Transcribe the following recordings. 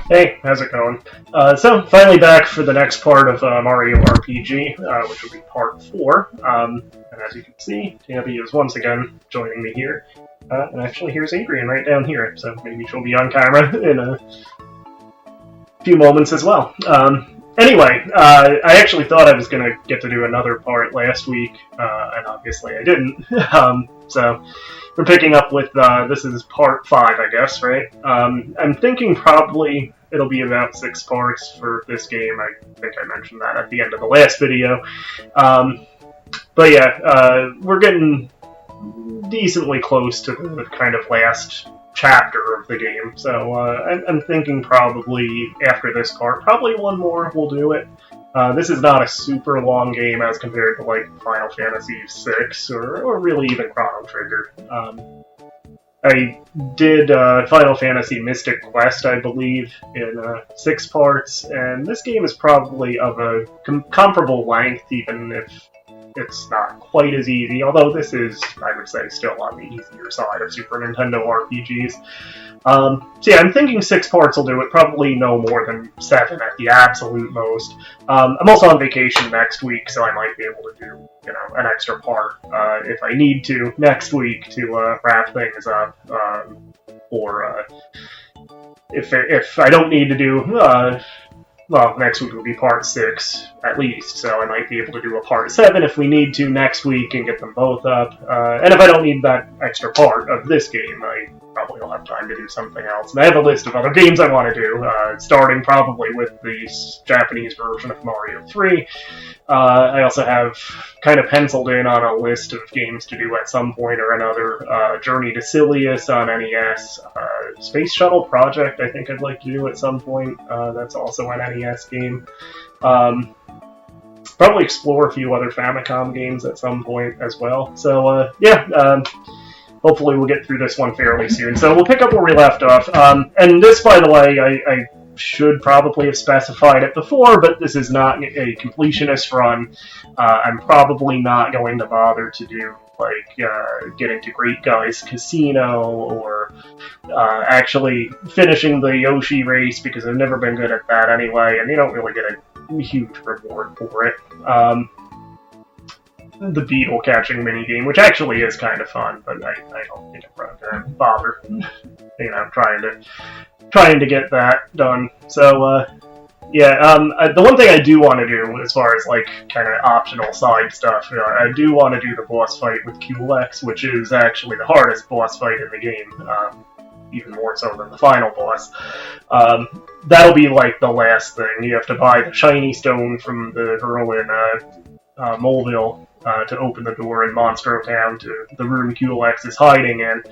Hey, how's it going? So, finally back for the next part of Mario RPG, which will be part 4. And as you can see, Tammy is once again joining me here. And actually, here's Adrian right down here, so maybe she'll be on camera in a few moments as well. Anyway, I actually thought I was going to get to do another part last week, and obviously I didn't. So we're picking up with, this is part 5, I guess, right? I'm thinking probably it'll be about 6 parts for this game. I think I mentioned that at the end of the last video. But yeah, we're getting decently close to the kind of last chapter of the game, so I'm thinking probably after this part, probably one more will do it. This is not a super long game as compared to like Final Fantasy VI or really even Chrono Trigger. I did Final Fantasy Mystic Quest, I believe, in 6 parts, and this game is probably of a comparable length, even if it's not quite as easy, although this is, I would say, still on the easier side of Super Nintendo RPGs. So yeah, I'm thinking 6 parts will do it, probably no more than 7 at the absolute most. I'm also on vacation next week, so I might be able to do, an extra part if I need to next week to wrap things up, or if I don't need to do well, next week will be part 6, at least, so I might be able to do a part 7 if we need to next week and get them both up. And if I don't need that extra part of this game, I probably will have time to do something else. And I have a list of other games I want to do, starting probably with the Japanese version of Mario 3. I also have kind of penciled in on a list of games to do at some point or another. Journey to Silius on NES. Space Shuttle Project, I think I'd like to do at some point. That's also an NES game. Probably explore a few other Famicom games at some point as well. So, hopefully we'll get through this one fairly soon. So we'll pick up where we left off. And this, by the way, I should probably have specified it before, but this is not a completionist run. I'm probably not going to bother to do getting to Great Guy's Casino or actually finishing the Yoshi race, because I've never been good at that anyway, and you don't really get a huge reward for it. The beetle catching minigame, which actually is kind of fun, but I don't think I'm going to bother, trying to get that done. So, the one thing I do want to do, as far as kind of optional side stuff, I do want to do the boss fight with Culex, which is actually the hardest boss fight in the game, even more so than the final boss. That'll be the last thing. You have to buy the shiny stone from the girl in Moleville to open the door in Monstro Town to the room Culex is hiding in.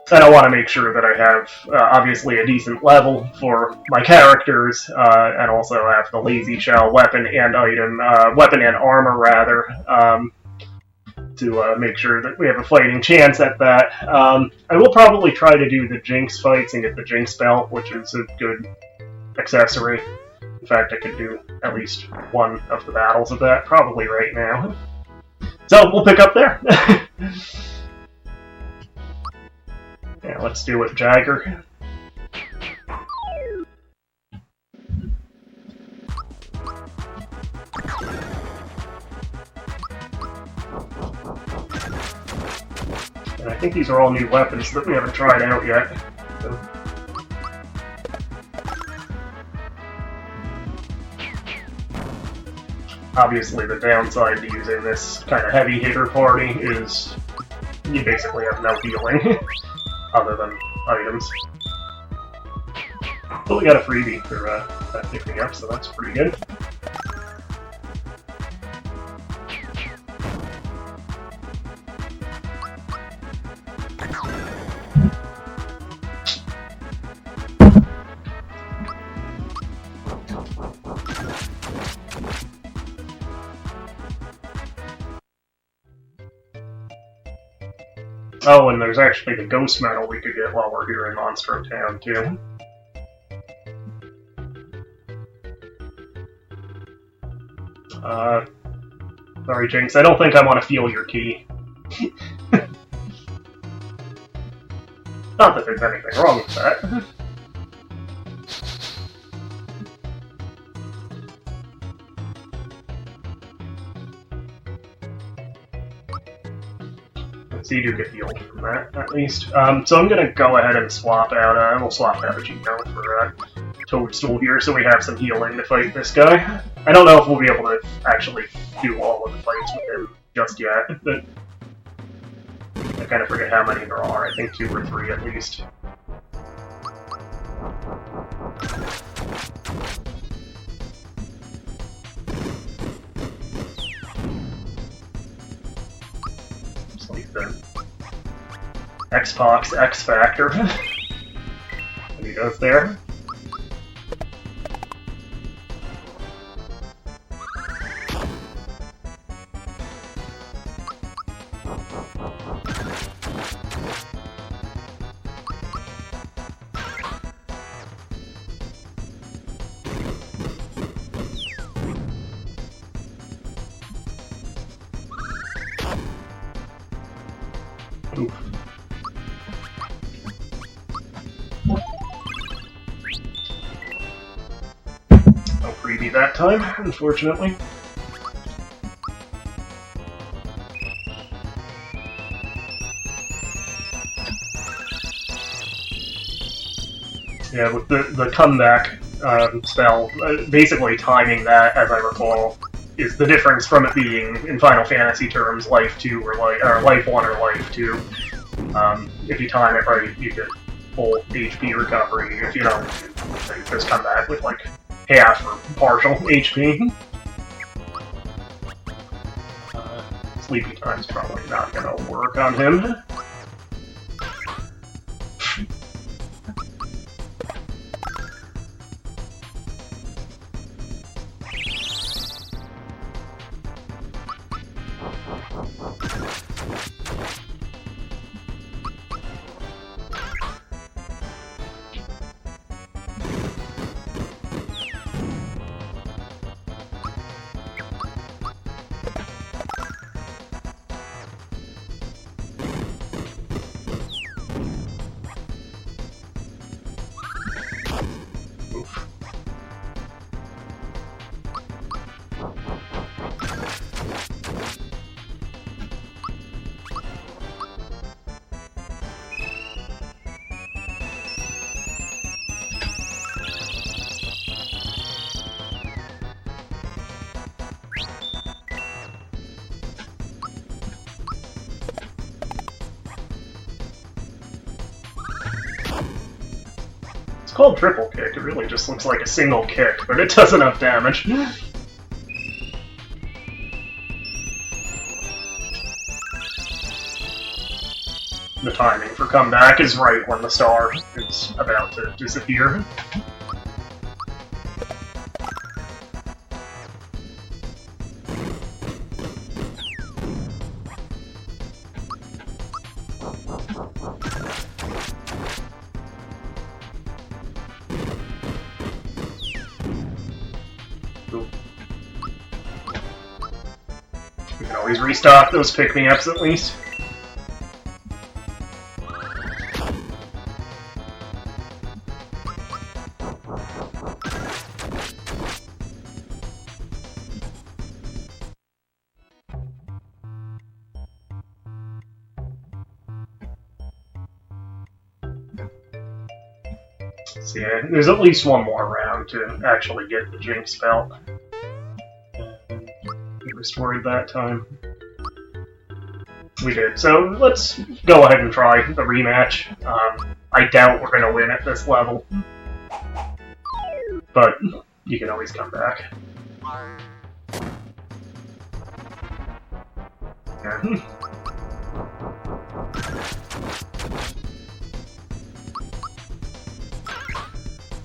And I want to make sure that I have, obviously, a decent level for my characters, and also have the Lazy Shell weapon and armor, rather, to make sure that we have a fighting chance at that. I will probably try to do the Jinx fights and get the Jinx belt, which is a good accessory. In fact, I could do at least one of the battles of that, probably right now. So, we'll pick up there. Yeah, let's do it, Jagger. And I think these are all new weapons that we haven't tried out yet. So. Obviously, the downside to using this kind of heavy hitter party is you basically have no healing. Other than items. But we got a freebie for that picking up, so that's pretty good. Oh, and there's actually the ghost medal we could get while we're here in Monstro Town, too. Sorry, Jinx, I don't think I want to feel your key. Not that there's anything wrong with that. So you do get healed from that, at least. So I'm gonna go ahead and swap out, we'll swap out a Gino for Toadstool here, so we have some healing to fight this guy. I don't know if we'll be able to actually do all of the fights with him just yet, but I kind of forget how many there are. I think 2 or 3 at least. It's like the Xbox X Factor. What he does there. Oof. No freebie that time, unfortunately. Yeah, with the comeback spell, basically timing that, as I recall, is the difference from it being, in Final Fantasy terms, Life 2 or Life 1 or Life 2. If you time it right, you get full HP recovery. If you don't, you just come back with like half or partial HP. Sleepy time's probably not gonna work on him. It's called triple kick. It really just looks like a single kick, but it does enough damage. The timing for comeback is right when the star is about to disappear. We can always restock those pick-me-ups at least. So yeah, there's at least one more round to actually get the Jinx spell. We restored that time. We did. So let's go ahead and try the rematch. I doubt we're going to win at this level. But you can always come back. Yeah.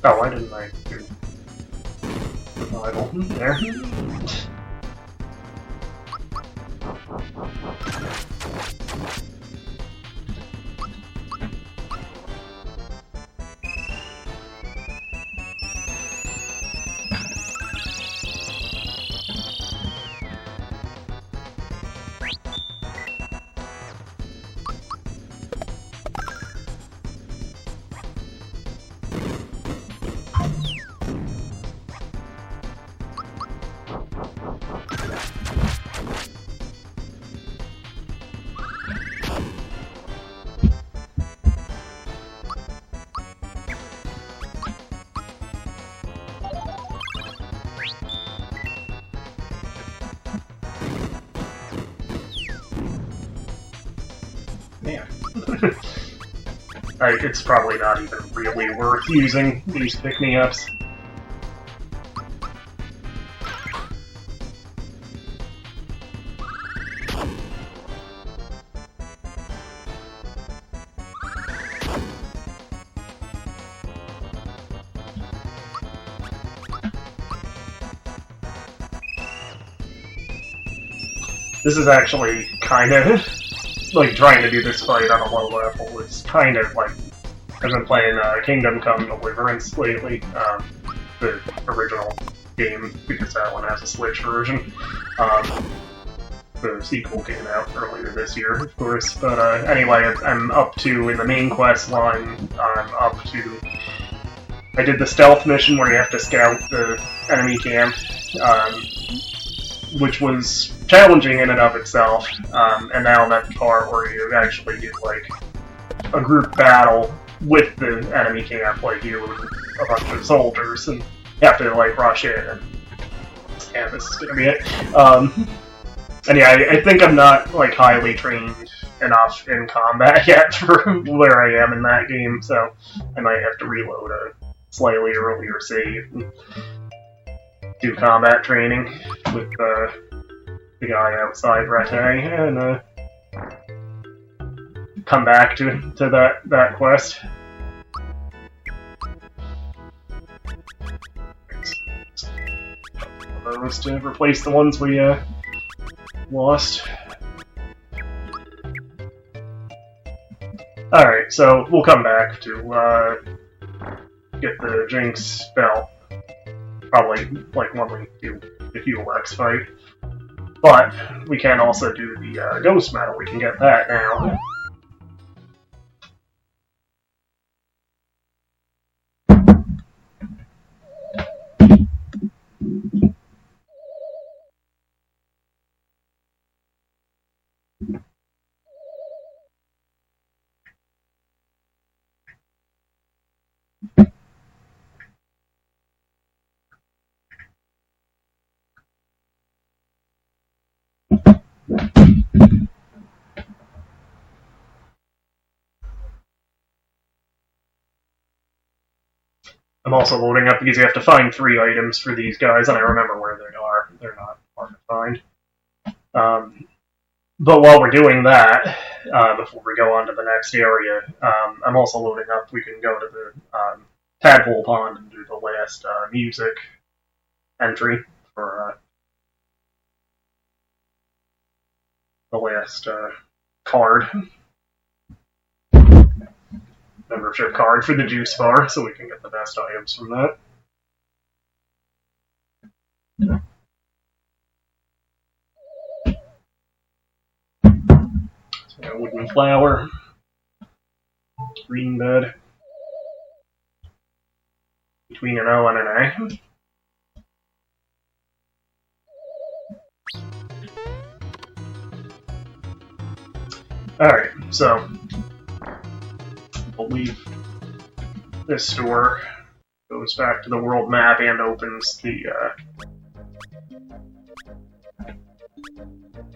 Oh, why didn't I do survival there? It's probably not even really worth using these pick-me-ups. This is actually kind of like trying to do this fight on a low level. It's kind of like I've been playing Kingdom Come Deliverance lately, the original game, because that one has a Switch version. The sequel came out earlier this year, of course. But anyway, I'm up to, in the main quest line, I'm up to... I did the stealth mission where you have to scout the enemy camp, which was challenging in and of itself, and now I'm at the part where you actually do, like, a group battle with the enemy camp, like you and a bunch of soldiers, and you have to, like, rush in, and yeah, this is gonna be it. And yeah, I think I'm not, like, highly trained enough in combat yet for where I am in that game, so I might have to reload a slightly earlier save and do combat training with the guy outside Rete, and come back to that quest. Those to replace the ones we lost. Alright, so we'll come back to get the Jinx belt. Probably like when we do the Fuel X fight. But we can also do the Ghost Medal. We can get that now. I'm also loading up because you have to find 3 items for these guys, and I remember where they are. They're not hard to find. But while we're doing that, before we go on to the next area, I'm also loading up. We can go to the Tadpole Pond and do the last music entry for the last card. Membership card for the juice bar, so we can get the best items from that. So we got wooden flower, green bed, between an O and an A. Alright, so we'll leave this store, goes back to the world map and opens the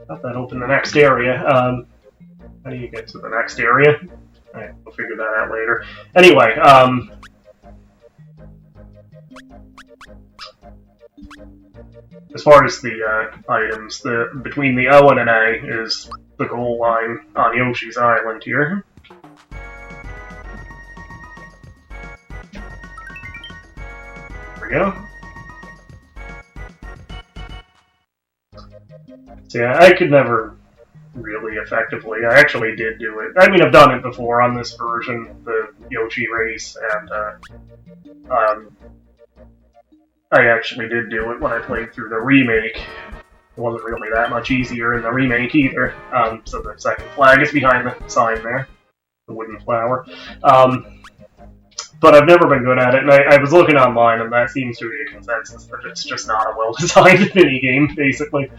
thought that opened the next area. How do you get to the next area? Alright, we'll figure that out later. Anyway, as far as the items, between the O and an A is the goal line on Yoshi's Island here. There we go. So yeah, I could never really effectively. I actually did do it. I mean, I've done it before on this version, the Yoshi race, and I actually did do it when I played through the remake. It wasn't really that much easier in the remake either. So the second flag is behind the sign there, the wooden flower. But I've never been good at it, and I was looking online, and that seems to be a consensus that it's just not a well-designed minigame, basically.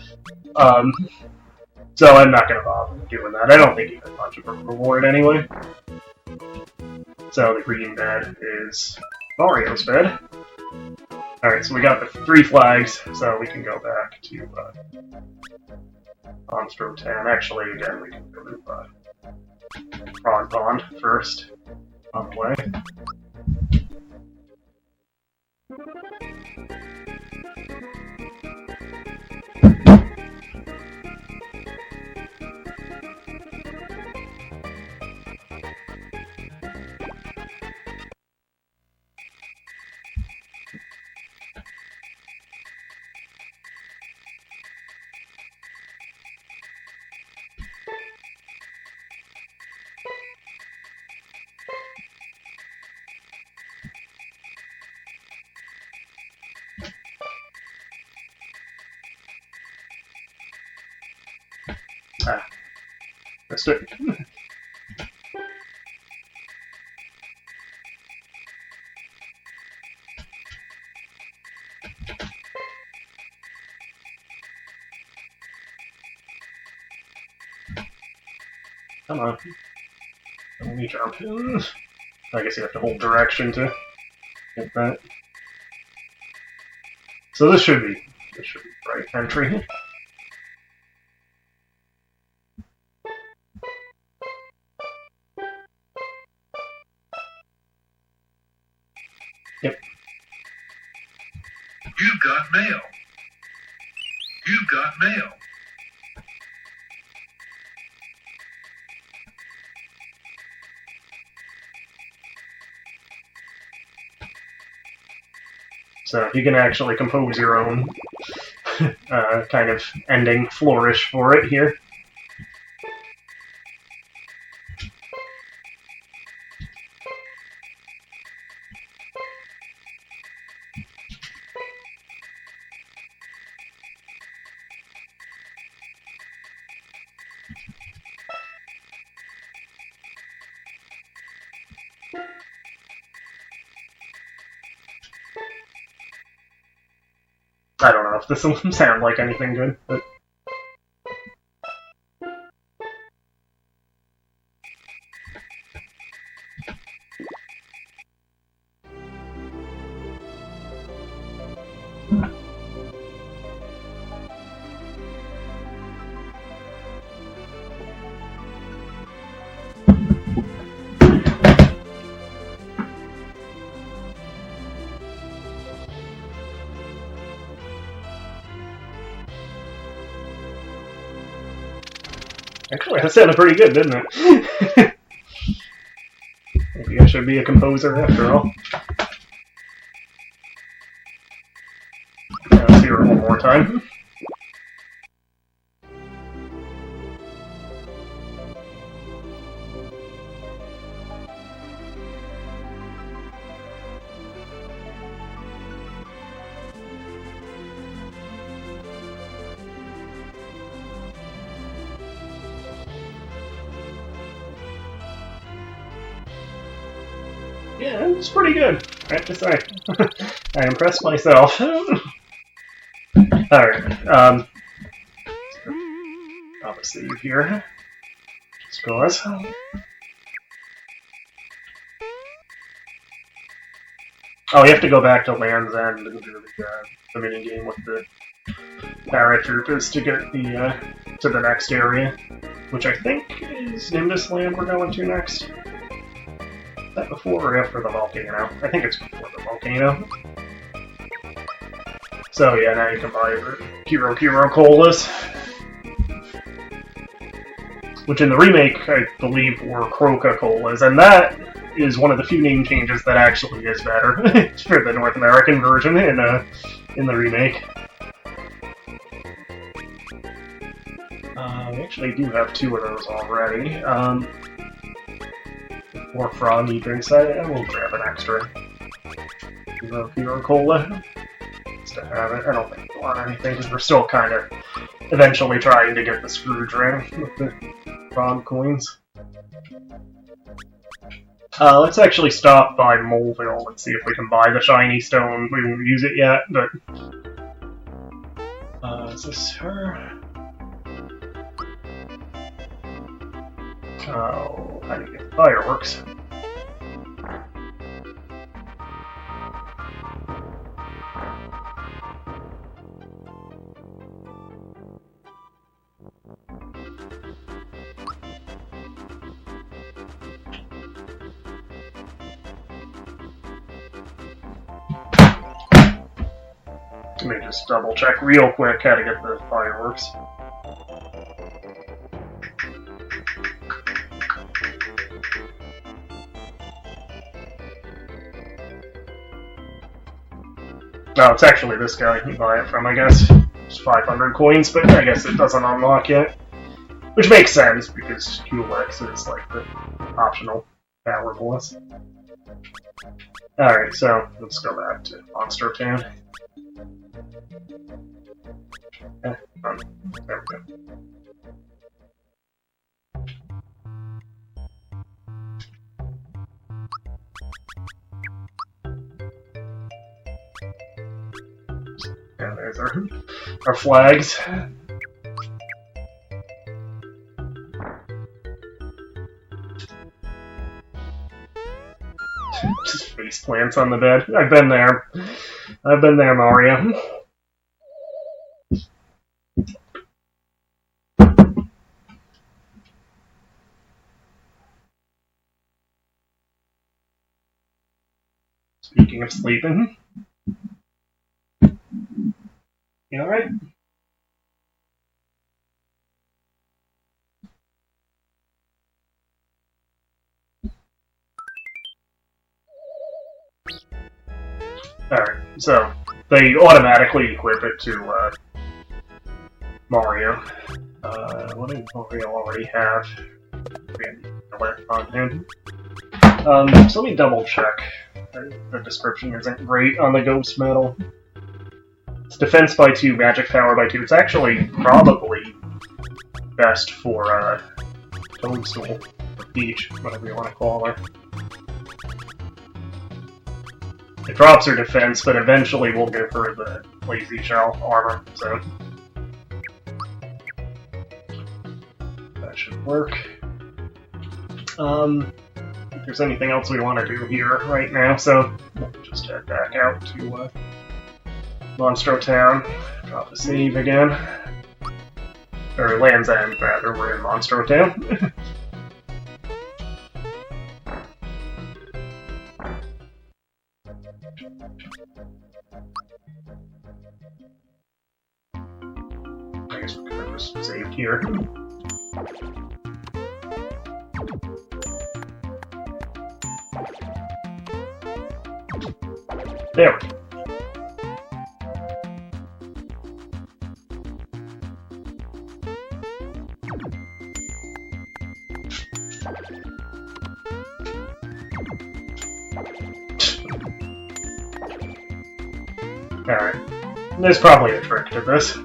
So I'm not going to bother doing that. I don't think you get much of a reward anyway. So the green bed is Mario's bed. Alright, so we got the 3 flags, so we can go back to Monstro 10. Actually, again, we can go to frog pond first on the way. Ah, missed it. Come on. Let me jump. I guess you have to hold direction to get that. So this should be right entry. Yep. You've got mail. You've got mail. So you can actually compose your own kind of ending flourish for it here. I don't know if this will sound like anything good, but... Actually, that sounded pretty good, didn't it? Maybe I should be a composer after all. Let's hear it one more time. Yeah, it's pretty good, I have to say. I impressed myself. Alright, I'll save here. Just cause. Oh, you have to go back to Land's End and do the minigame with the paratroopers to get to the next area, which I think is Nimbus Land we're going to next. Is that before or after the volcano? I think it's before the volcano. So yeah, now you can buy your Hero Colas. Which in the remake, I believe, were Coca-Colas, and that is one of the few name changes that actually is better for the North American version in the remake. We actually do have 2 of those already. More froggy drinks. I will grab an extra Hero Cola just to have it. I don't think we want anything because we're still kind of eventually trying to get the Scrooge ring with the frog coins. Let's actually stop by Moleville and see if we can buy the shiny stone. We won't use it yet, but... is this her? Oh, how do you get fireworks? Let me just double check real quick how to get the fireworks. No, it's actually this guy you buy it from, I guess. It's 500 coins, but I guess it doesn't unlock yet. Which makes sense, because QLX is like the optional power boss. Alright, so let's go back to Monster Town. There we go. Yeah, there's our flags. Just face plants on the bed. I've been there. I've been there, Mario. Speaking of sleeping. You alright? Alright, so they automatically equip it to Mario. What did Mario already have? On him. So let me double check. The description isn't great on the Ghost Medal. It's defense by 2, magic power by 2. It's actually probably best for Toadstool, or Peach, whatever you want to call her. It drops her defense, but eventually we'll give her the Lazy Shell armor, so that should work. If there's anything else we want to do here right now, so we'll just head back out to Monstro Town, drop a save again. Or Land's End, rather, we're in Monstro Town. I guess we could have just saved here. There we go. Alright. There's probably a trick to this.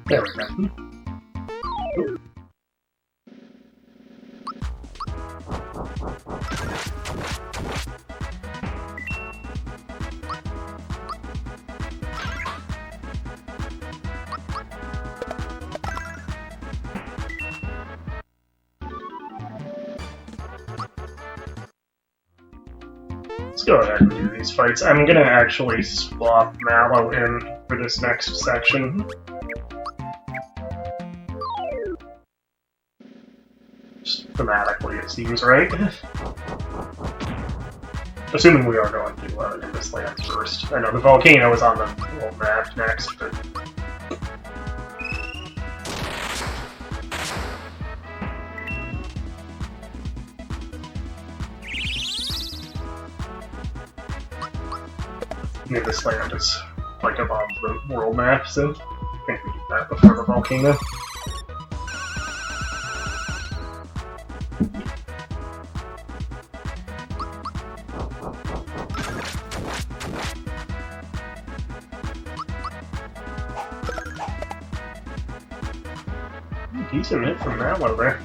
There we go. Let's go ahead and do these fights. I'm gonna actually swap Mallow in for this next section. Just thematically, it seems right. Assuming we are going to in this land first. I know the volcano is on the little map next, but this land is like above the world map, so I think we did that before the volcano. Decent hit from that one there.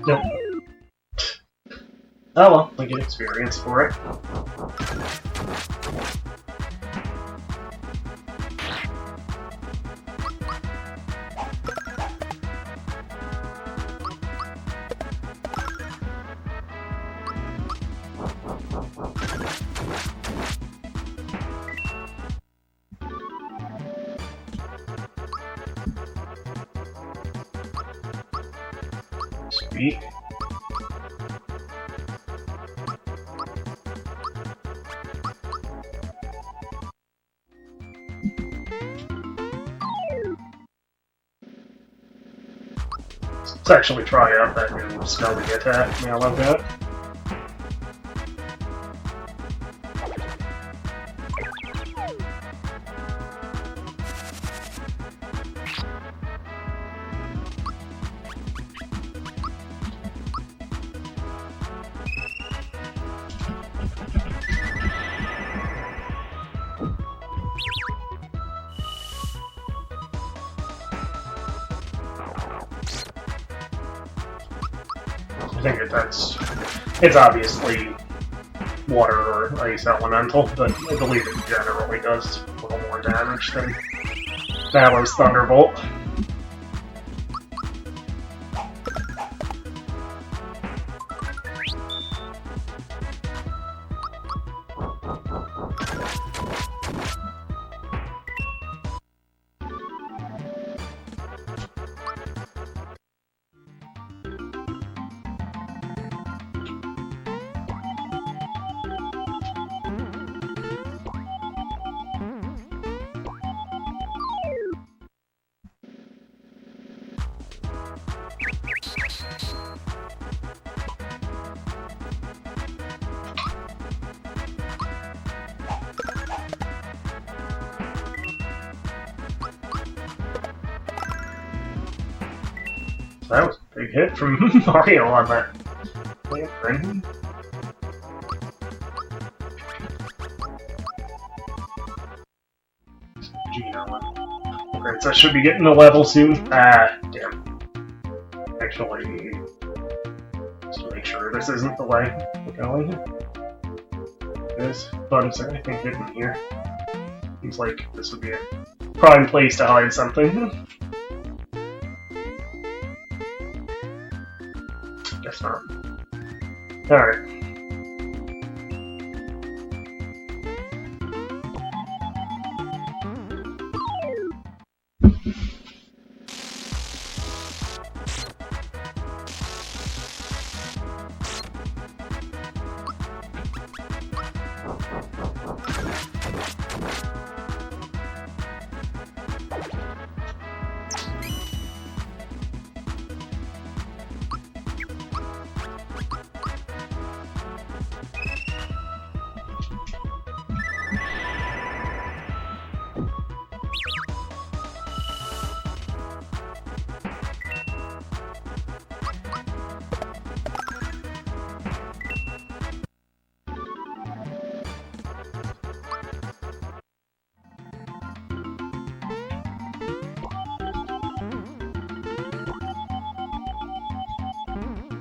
Nope. Oh well, we get experience for it. Sweet. Let's actually try out that new smelly attack. I love that. I think it's obviously water or ice elemental, but I believe it generally does a little more damage than Valor's Thunderbolt. That was a big hit from Mario on that thing. Okay, so I should be getting a level soon. Ah, damn. Actually, just to make sure this isn't the way we're going. But is there anything hidden here? Seems like this would be a prime place to hide something. Guess not. Alright.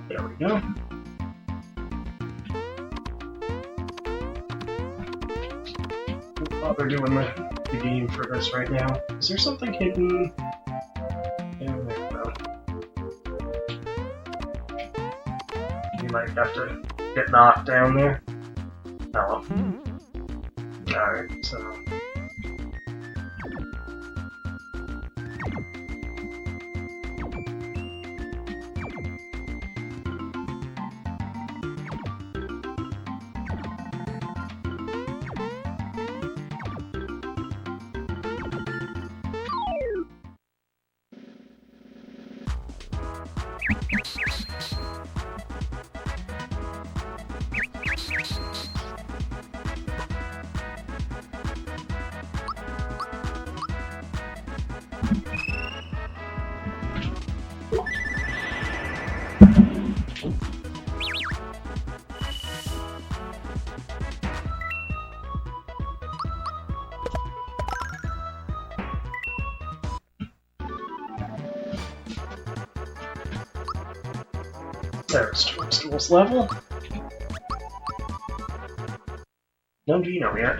There we go. Don't bother doing the game for this right now. Is there something hidden? Yeah, there we go. You might have to get knocked down there. Oh well. Alright, so... There's Toadstool's level. No Geno yet.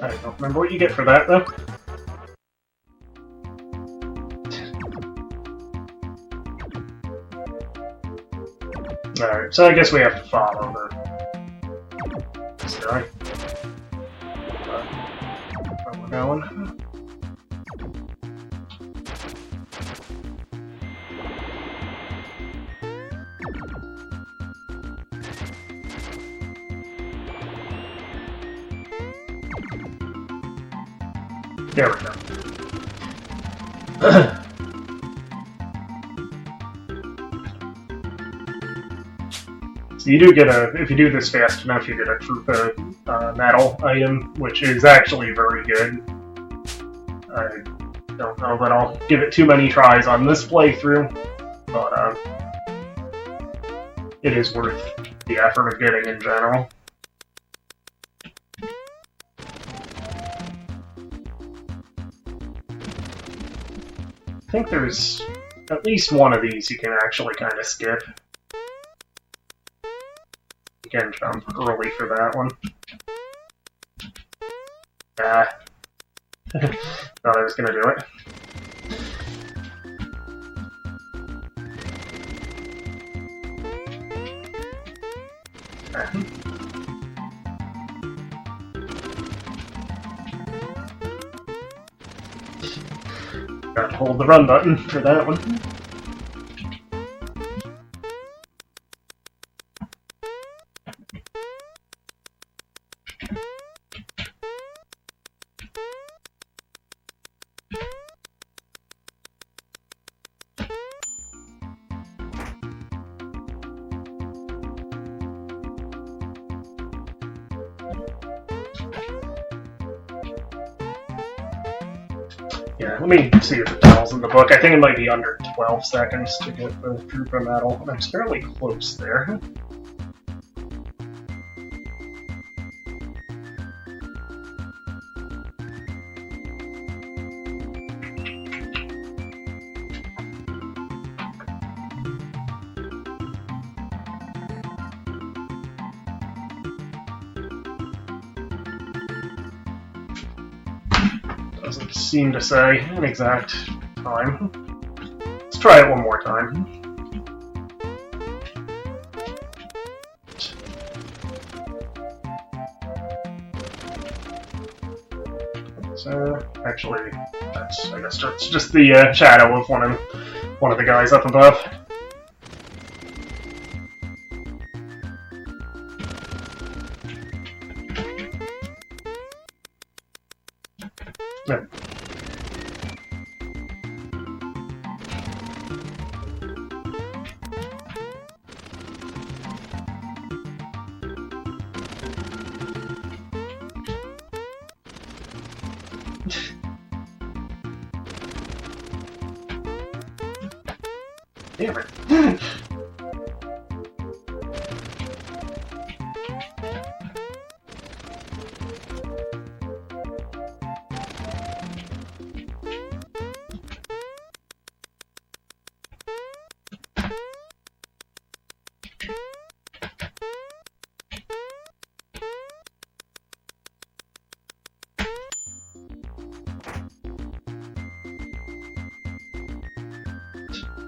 I don't remember what you get for that, though. Alright, so I guess we have to follow this guy. Where we're going. There we go. So you do get if you do this fast enough, you get a Troopa medal item, which is actually very good. I don't know that I'll give it too many tries on this playthrough, but it is worth the effort of getting in general. I think there's at least one of these you can actually kind of skip. You can jump early for that one. Thought I was gonna do it. Gotta hold the run button for that one. Yeah, let me see if it tells in the book. I think it might be under 12 seconds to get the Troopa medal. I'm fairly close there. Doesn't seem to say an exact time. Let's try it one more time. So, actually, I guess it's just the shadow of one of the guys up above. No. Damn it.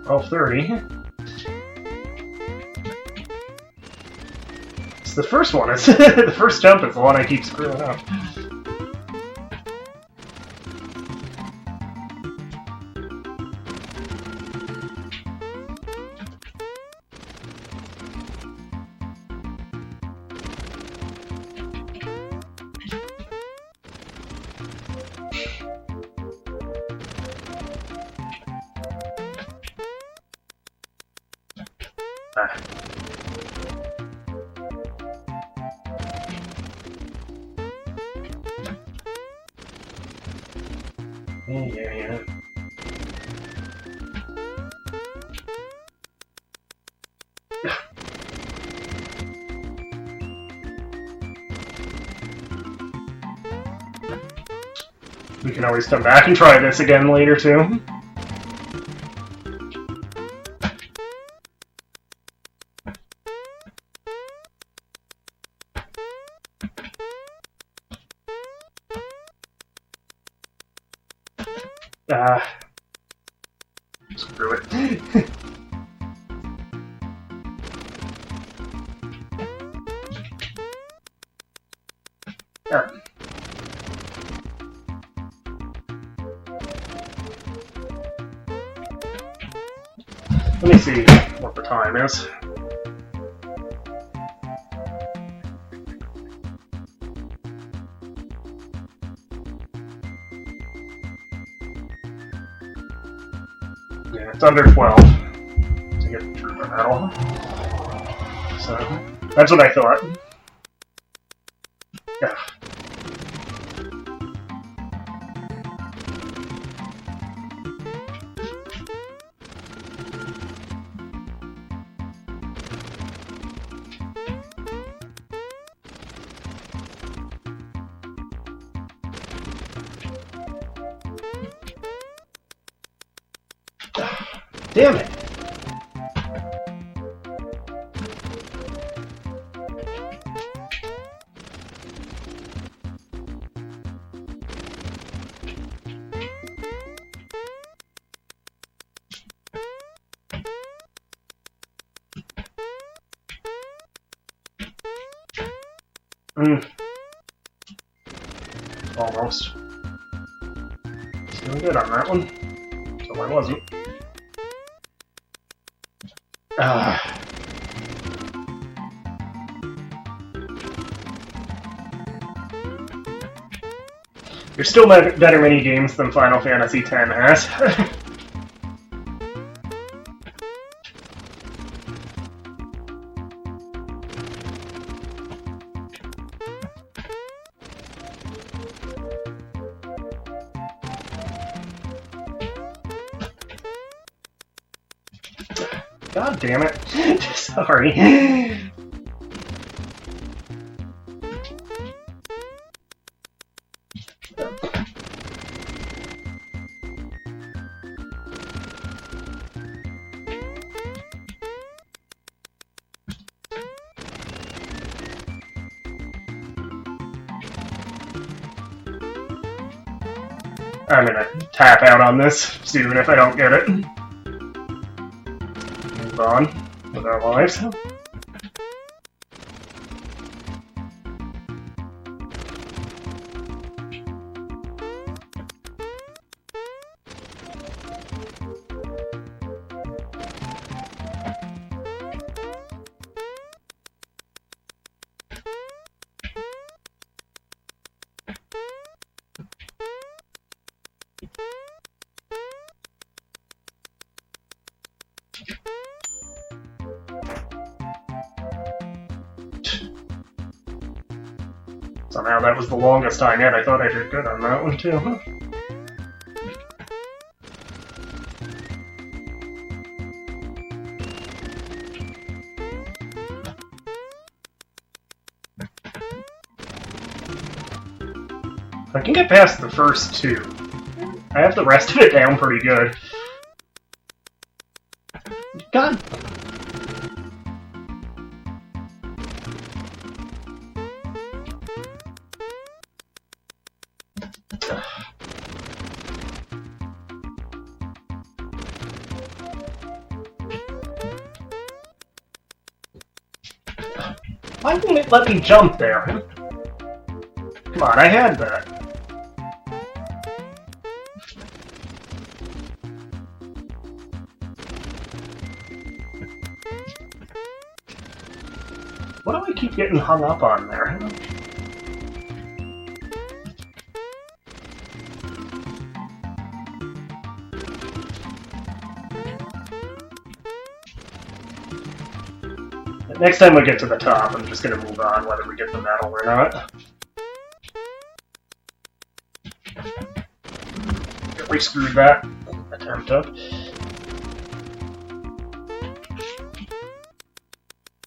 12:30. It's the first one. It's the first jump is the one I keep screwing up. Yeah. We can always come back and try this again later, too. Screw it. Yeah. Let me see what the time is. Yeah, it's under 12 to get the trooper medal. So, that's what I thought. Yeah. Damn it! Almost. Doing good on that one. So I wasn't. There's still better mini games than Final Fantasy X has. God damn it. Sorry. I'm gonna tap out on this soon if I don't get it. Move on with our lives. Somehow that was the longest time yet. I thought I did good on that one too. I can get past the first two. I have the rest of it down pretty good. God. Why won't it let me jump there? Come on, I had that. What do I keep getting hung up on there? Next time we get to the top, I'm just going to move on whether we get the medal or not. We screwed that attempt up.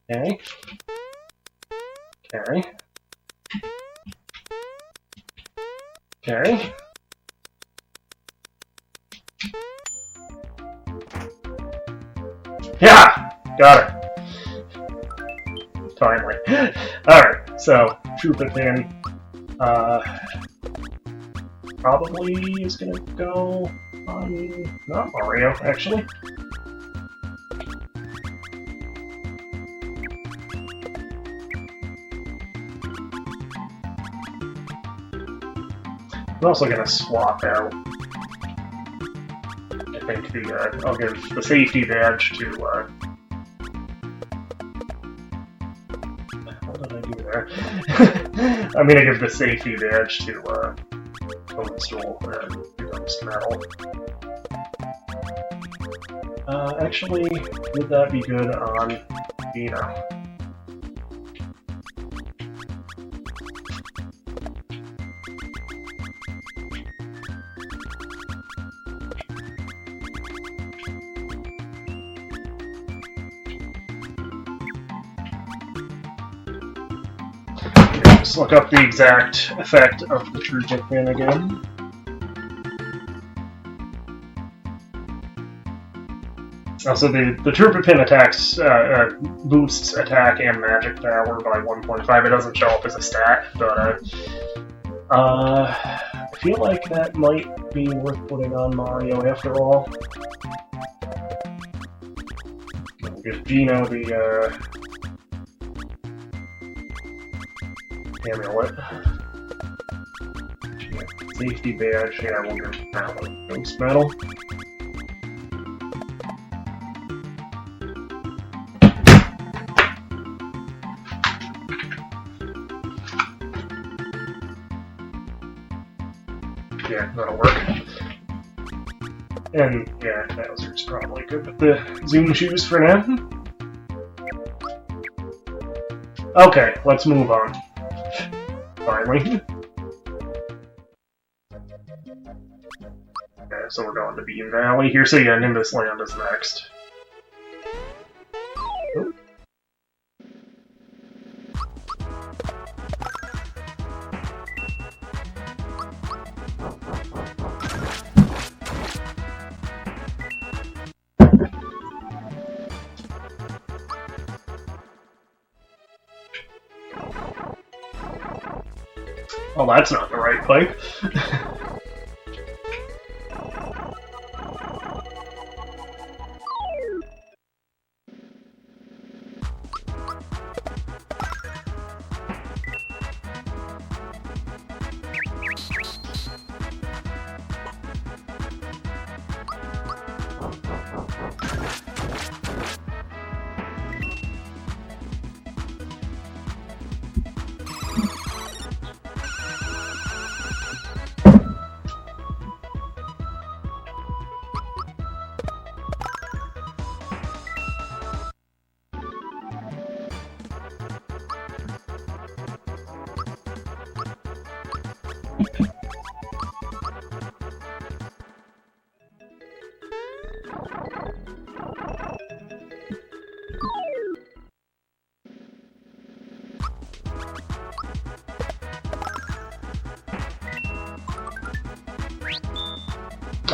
Okay. Okay. Okay. Yeah! Got it. Finally. Alright, so, Trooper Pin, probably is gonna go on, not Mario, actually. I'm also gonna swap out, I think, the, I'll give the safety badge to, I'm gonna give the safety badge to Toadstool and Ghost Metal. Actually, would that be good on Dina? Just look up the exact effect of the Trooper Pin again. Also, the Trooper Pin attacks boosts attack and magic power by 1.5. It doesn't show up as a stat, but I feel like that might be worth putting on Mario after all. We'll give Gino the amulet. Safety badge, yeah, we'll give that one. Ghost Metal. Yeah, that'll work. And, yeah, Bowser's probably good with the Zoom shoes for now. Okay, let's move on. Finally. Okay, so we're going to Bean Valley here, so yeah, Nimbus Land is next. Oh. Well, that's not the right pipe.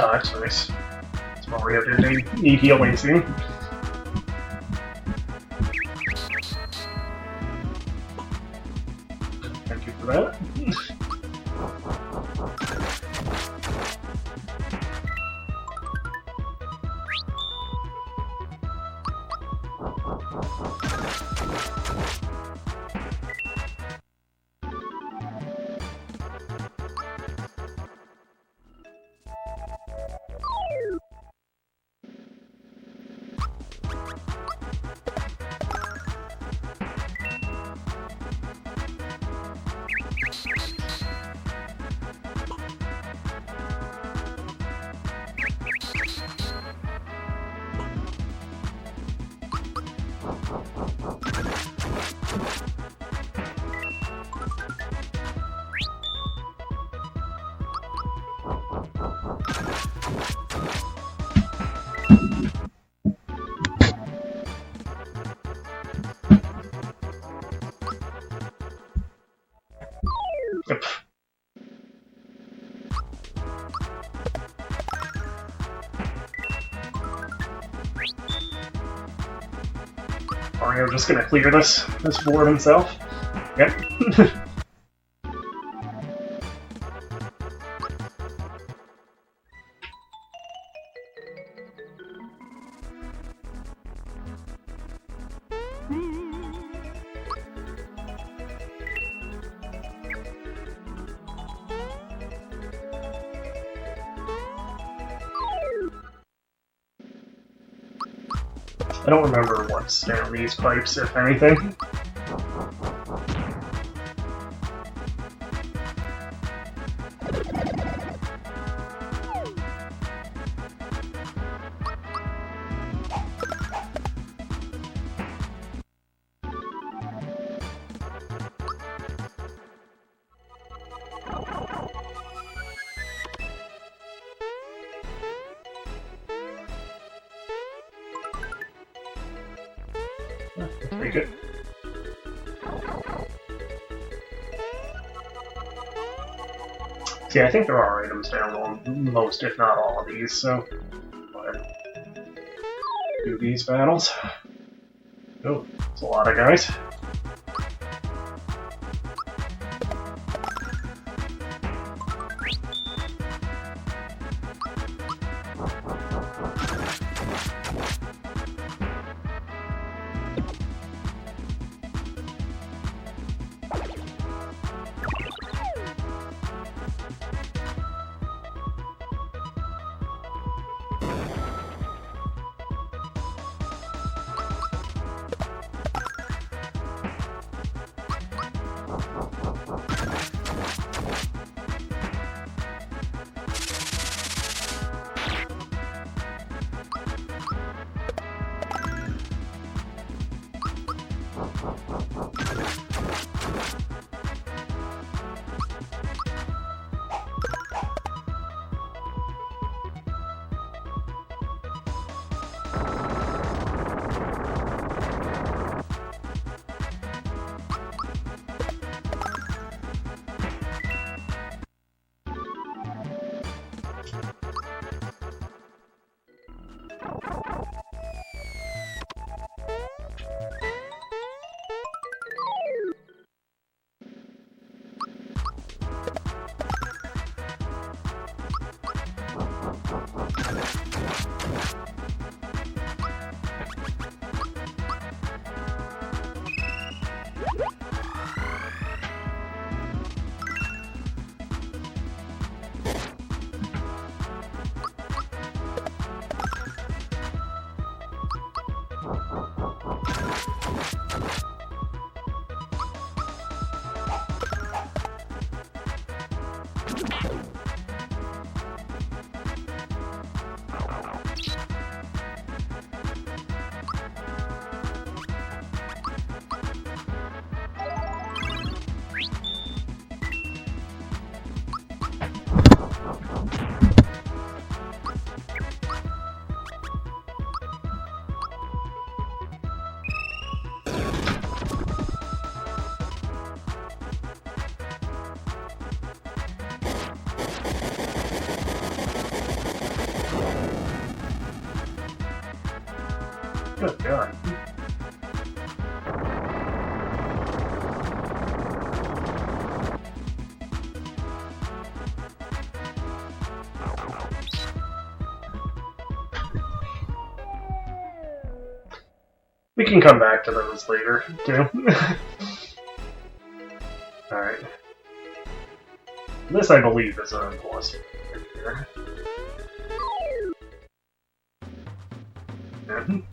Oh, that's nice. Mario didn't need healing soon. Thank you for that. Mario just gonna clear this board himself. Yep. I don't remember what's down these pipes, if anything. Pretty good. See, I think there are items down on most, if not all, of these, so go ahead and do these battles. Oh, there's a lot of guys. Good God. We can come back to those later, too. Alright. This, I believe, is a boss right here. Mhm.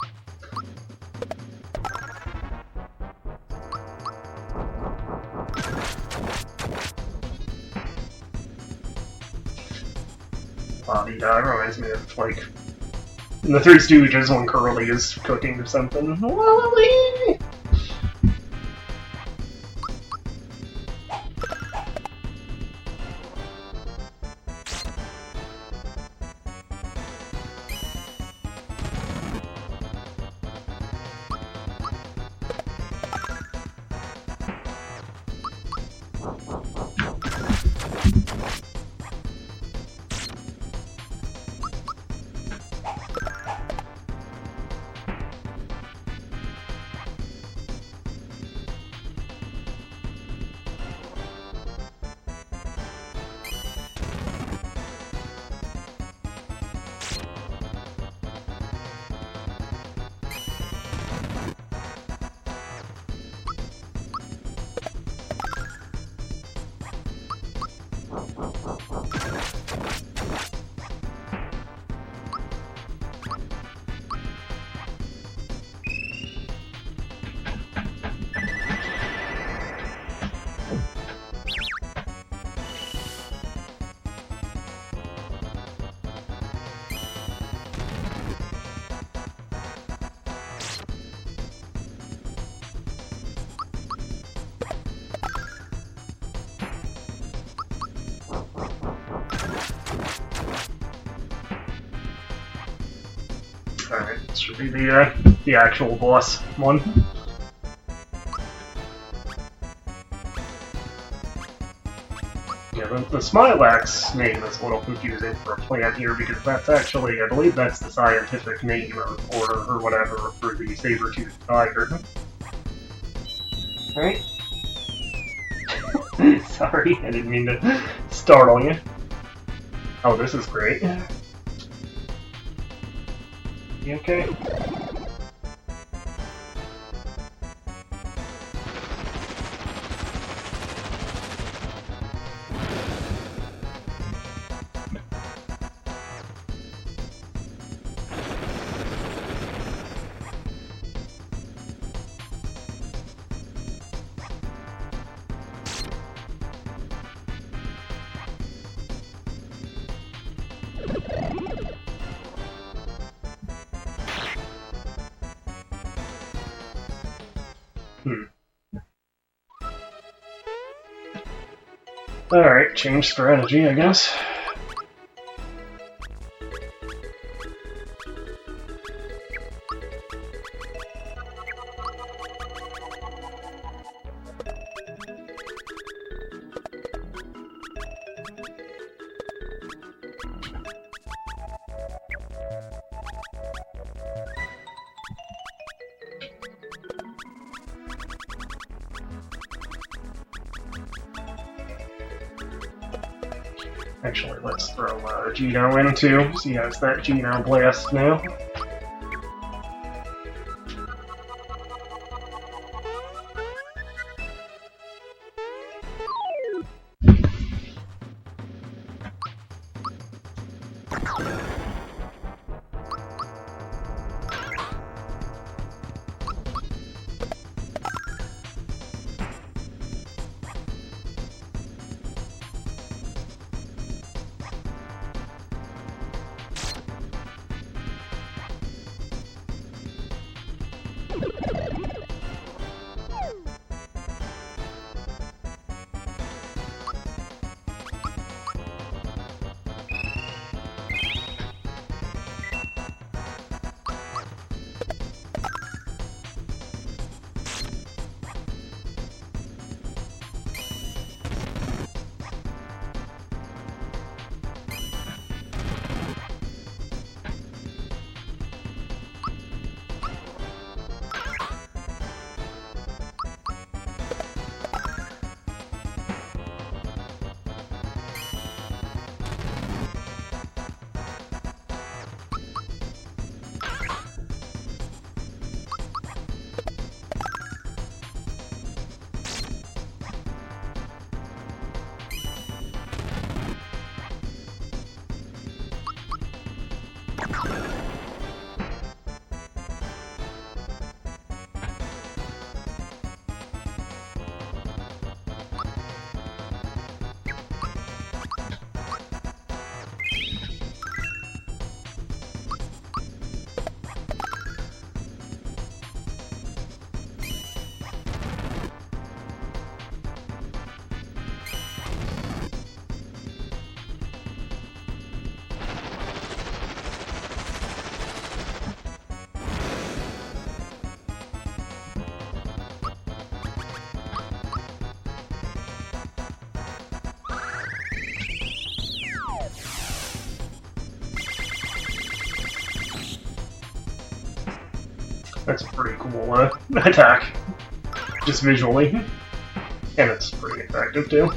Bobby reminds me of, like, in the Three Stooges when Curly is cooking or something. Wally! Alright, this should be the actual boss one. Yeah, the Smilax name is a little confusing for a plant here because that's actually, I believe that's the scientific name or whatever for the saber-toothed tiger. Right? Sorry, I didn't mean to startle you. Oh, this is great. You okay? Alright, change strategy, I guess. Actually, let's throw Geno in too, so he has that Geno blast now. That's a pretty cool attack, just visually. And it's pretty effective too.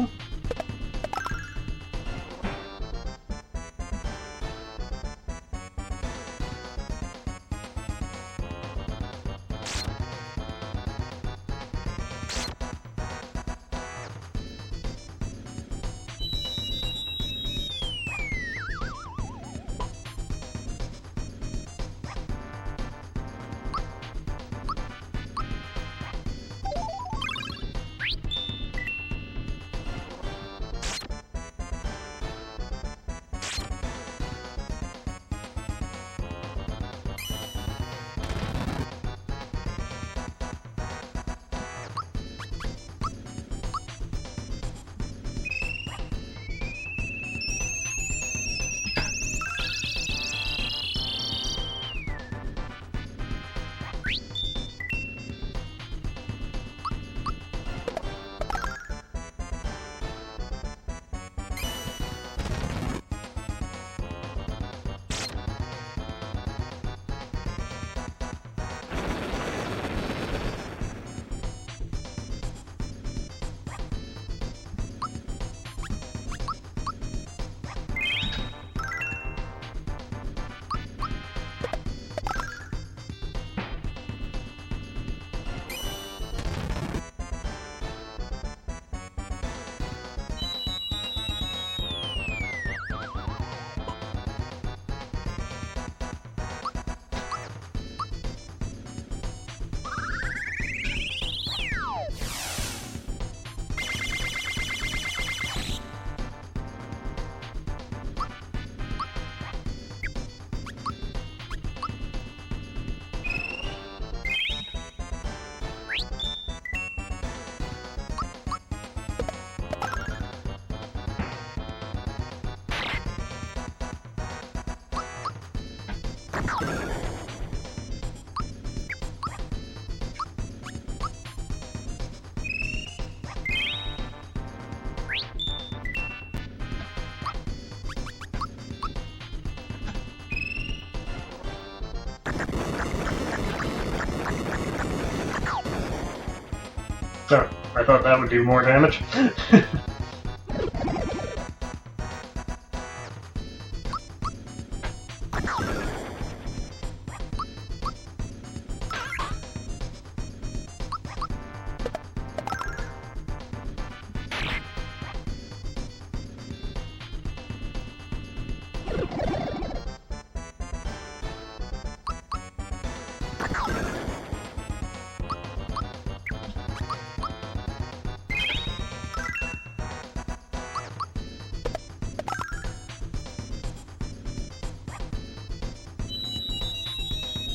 So, I thought that would do more damage.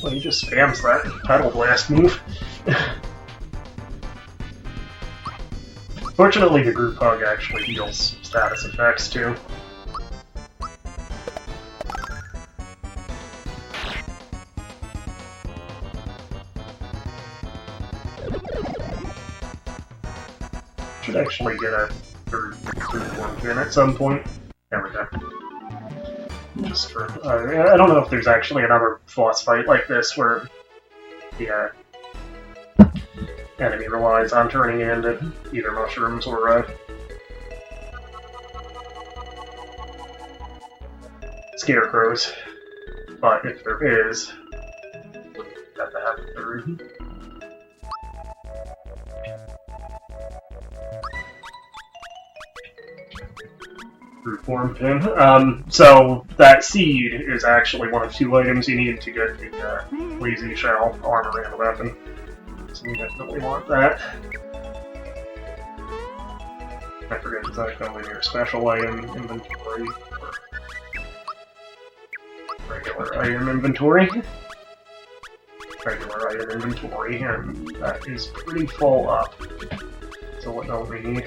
Well, he just spams that Pedal Blast move. Fortunately, the Group Hug actually heals status effects, too. Should actually get a third one in at some point. There we go. Just for, I don't know if there's actually another boss fight like this where the enemy relies on turning it into either mushrooms or scarecrows. But if there is, have to have a third. Form pin. So that seed is actually one of two items you need to get the Lazy Shell armor and weapon. So you definitely want that. I forget exactly in your special item inventory or regular item inventory. Regular item inventory, and that is pretty full up. So what don't we need?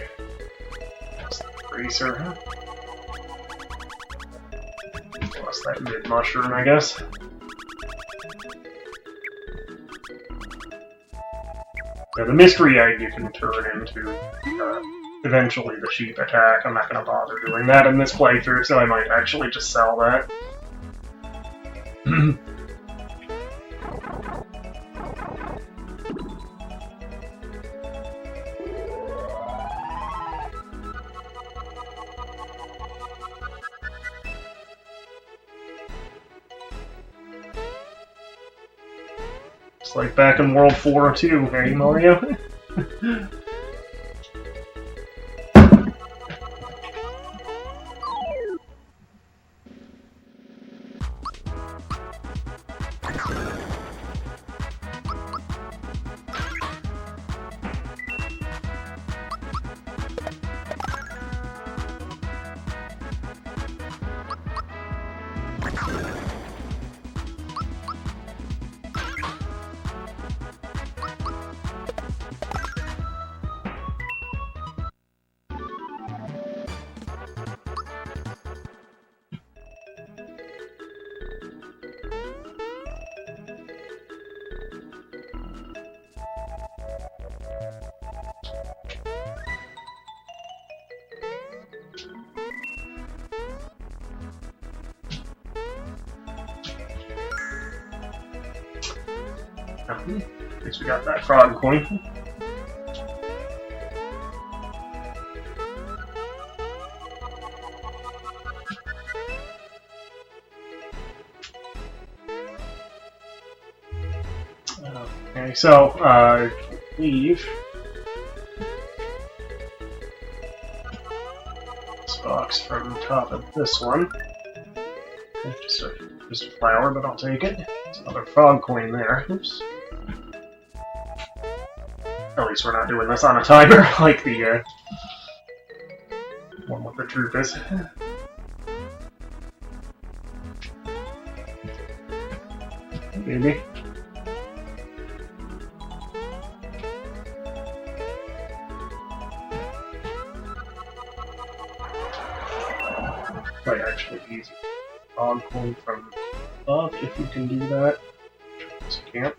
Just the bracer. Plus that mid-mushroom, I guess. Yeah, the mystery egg you can turn into eventually the sheep attack. I'm not going to bother doing that in this playthrough, so I might actually just sell that. It's like back in World 4 too, hey Mario? At least we got that frog coin. Okay, so, leave this box from the top of this one. Okay, just a flower, but I'll take it. There's another frog coin there. Oops. At least we're not doing this on a timer like the one with the troop is. Maybe. Might actually use frog coin from above if you can do that. Just can't.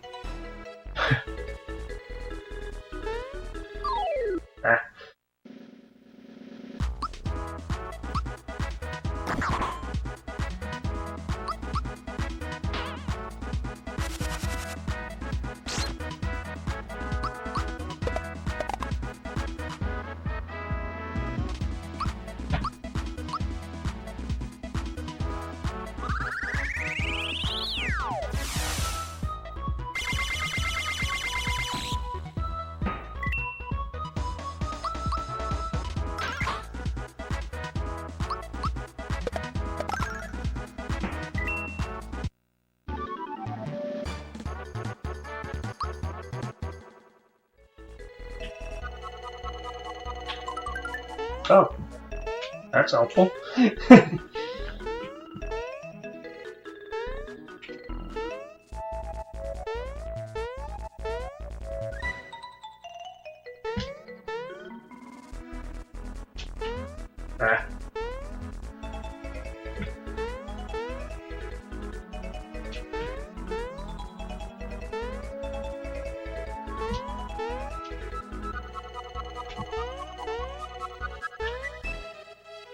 Ah. Oh, that's helpful. Ah.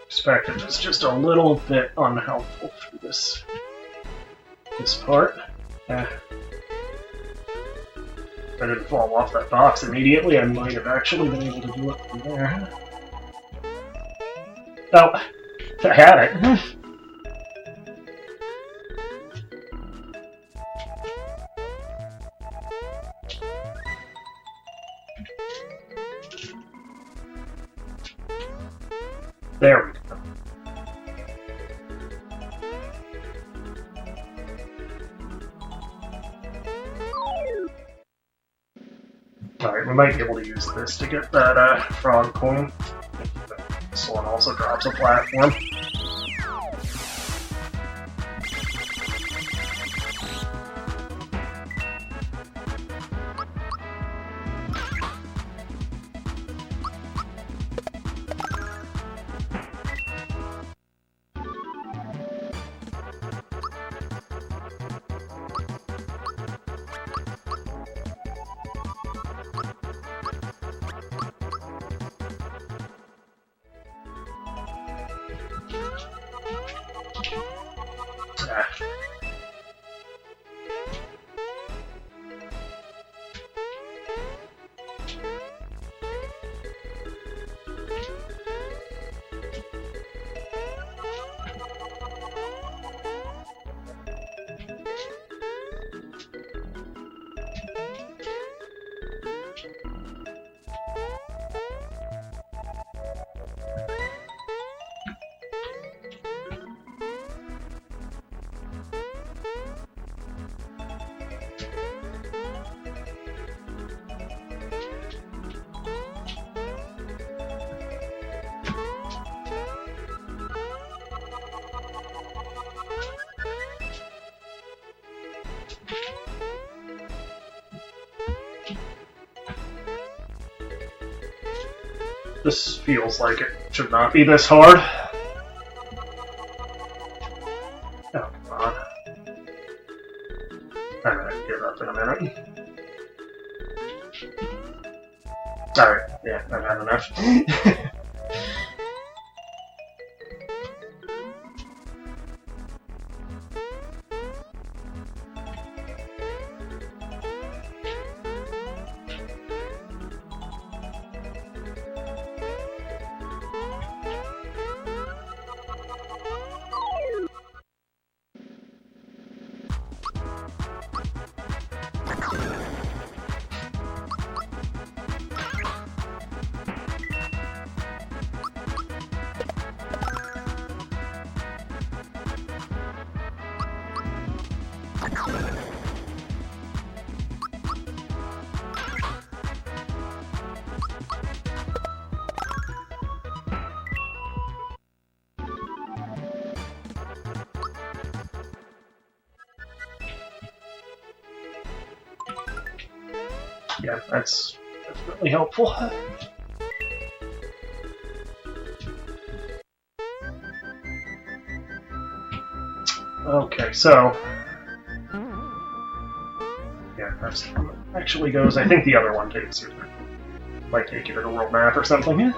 Perspective is just a little bit unhelpful for this part. If I didn't fall off that box immediately, I might have actually been able to do it from there. Oh, I had it. There we go. Alright, we might be able to use this to get that frog coin. This one also drops a platform. This feels like it should not be this hard. Oh, come on. I'm gonna give up in a minute. Alright, yeah, I've had enough. Yeah, that's really helpful. Okay, so That's how it actually goes. I think the other one takes you. Might take you to the world map or something.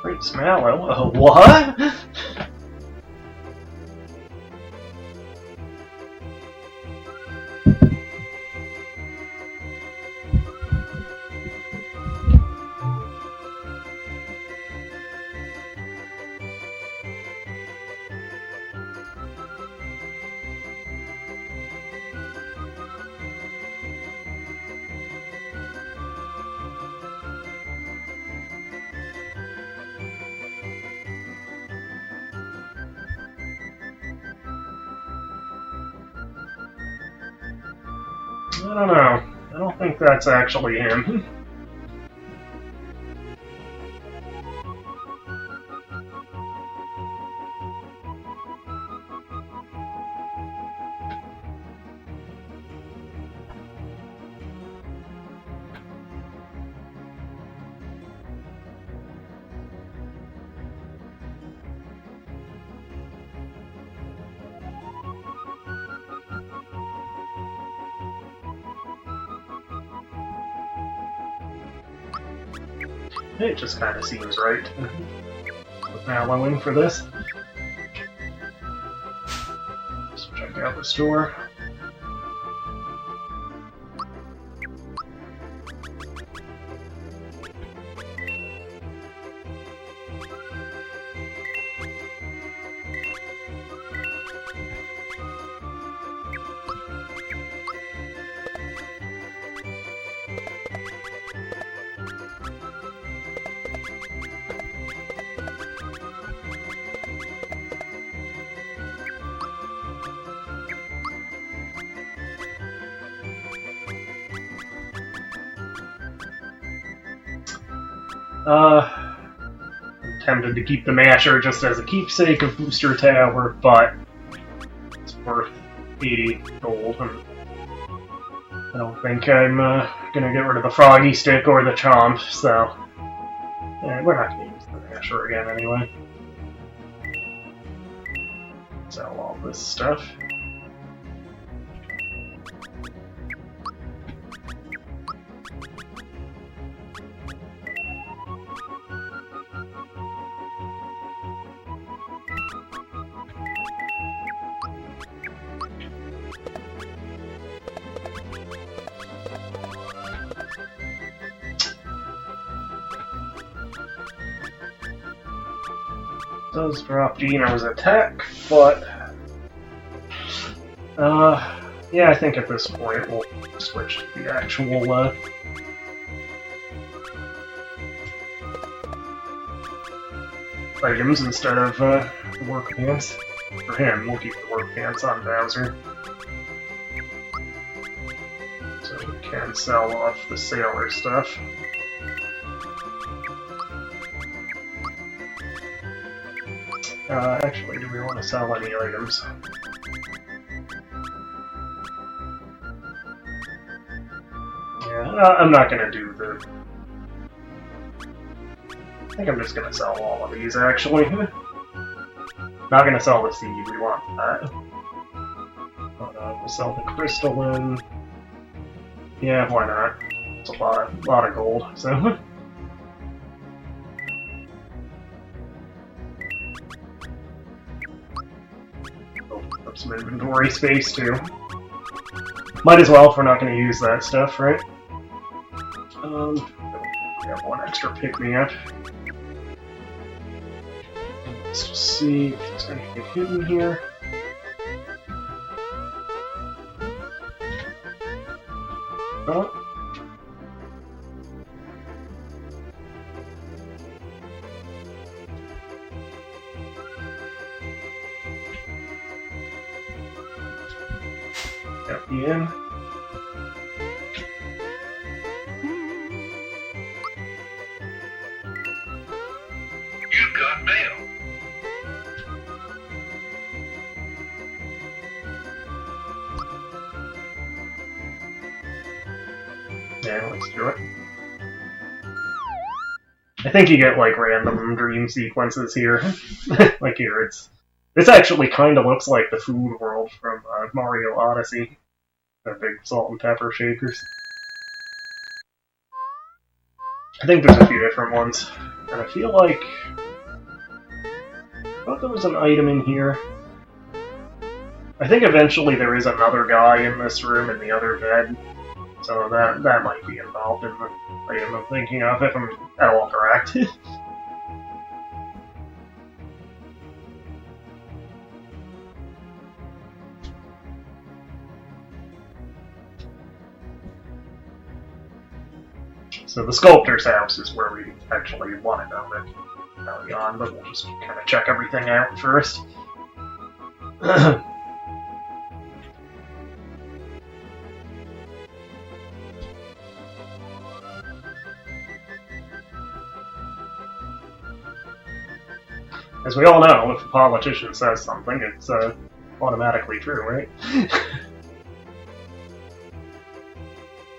Great smell. What? I don't know. I don't think that's actually him. It just kind of seems right. With Halloween for this. Just check out the store. I'm tempted to keep the masher just as a keepsake of Booster Tower, but it's worth 80 gold. I don't think I'm gonna get rid of the Froggy Stick or the Chomp, so yeah, we're not gonna use the masher again anyway. Sell all this stuff. Does drop Gino's attack, but yeah, I think at this point we'll switch to the actual items instead of the work pants. For him, we'll keep the work pants on Bowser. So we can sell off the sailor stuff. Actually, do we want to sell any items? Yeah, I'm not gonna do the... I think I'm just gonna sell all of these, actually. Not gonna sell the seed, we want that. We'll sell the crystalline. Yeah, why not? It's a lot of gold, so... Some inventory space too. Might as well if we're not going to use that stuff, right? We have one extra pick-me-up. Let's just see if there's anything hidden here. Oh. Got the in. You got mail. Yeah, let's do it. I think you get like random dream sequences here. Like here, this actually kind of looks like the food world from Mario Odyssey. The big salt and pepper shakers. I think there's a few different ones, and I feel like I thought there was an item in here. I think eventually there is another guy in this room in the other bed, so that might be involved in the item I'm thinking of if I'm at all correct. So the sculptor's house is where we actually want to know it early on, but we'll just kind of check everything out first. As we all know, if a politician says something, it's automatically true, right?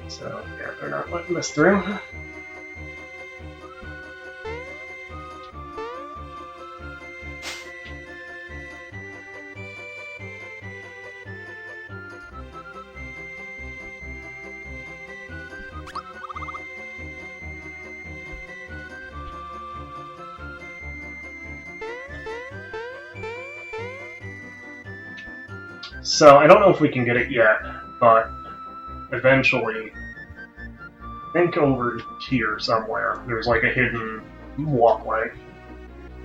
So, yeah, they're not letting this through. So, I don't know if we can get it yet, but eventually, I think over here somewhere, there's like a hidden walkway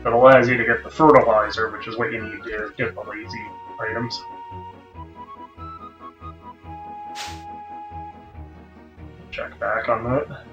that allows you to get the fertilizer, which is what you need to get the lazy items. Check back on that.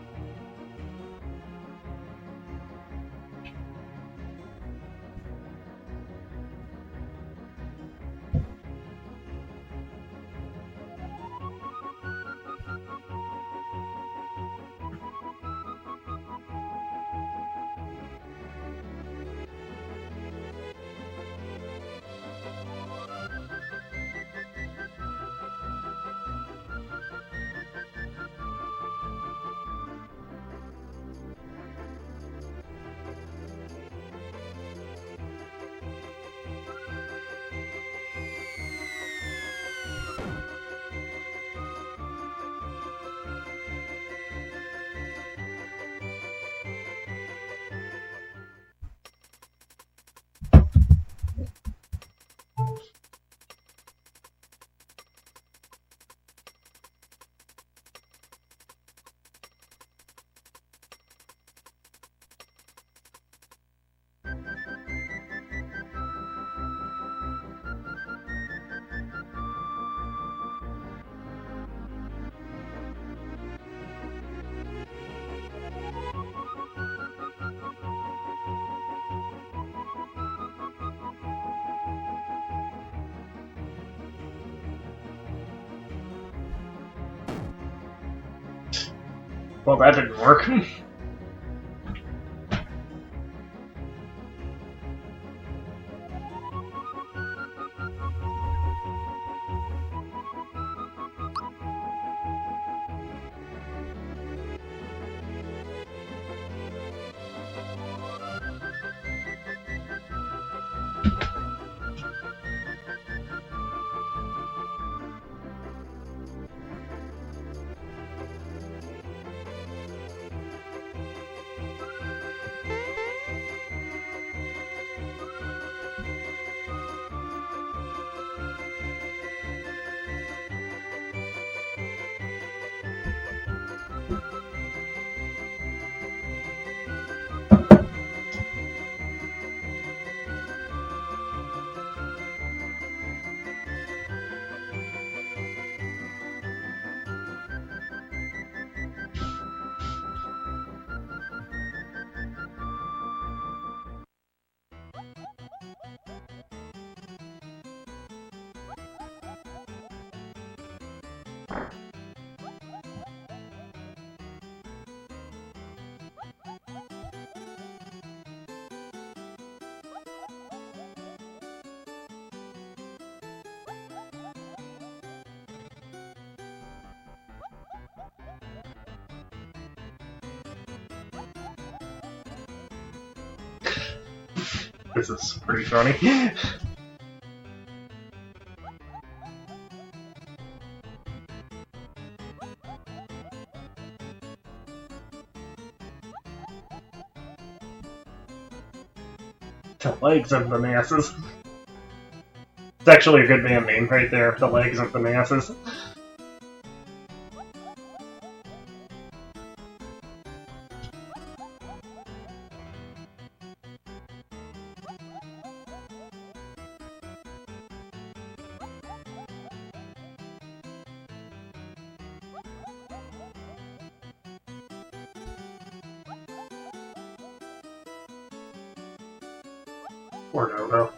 Well, that didn't work. This is pretty funny. The legs of the masses. It's actually a good band name right there, the legs of the masses. Or no.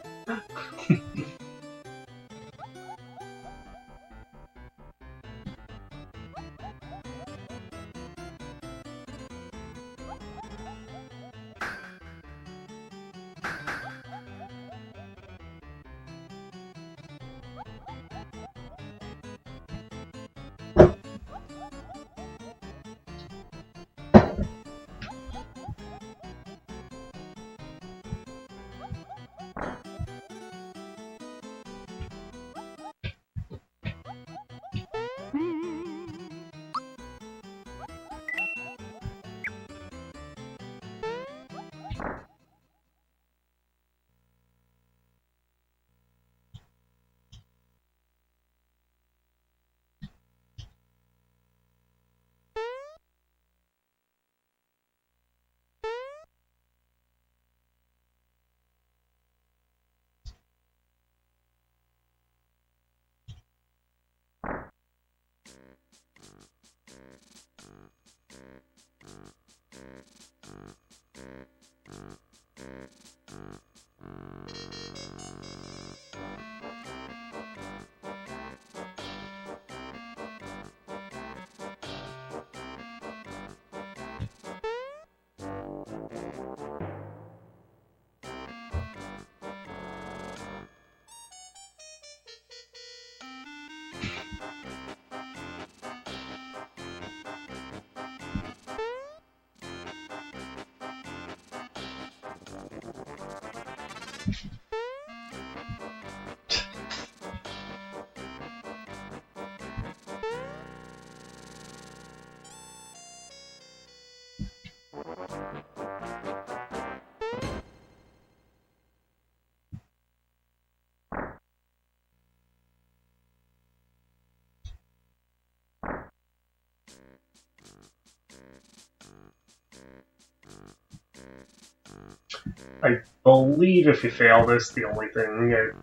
I believe if you fail this, the only thing you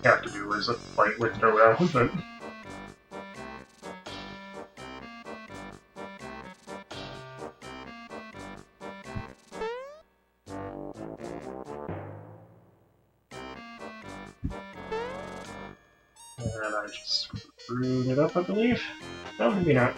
have to do is a fight with Dodo, but... And I just screwed it up, I believe. No, maybe not.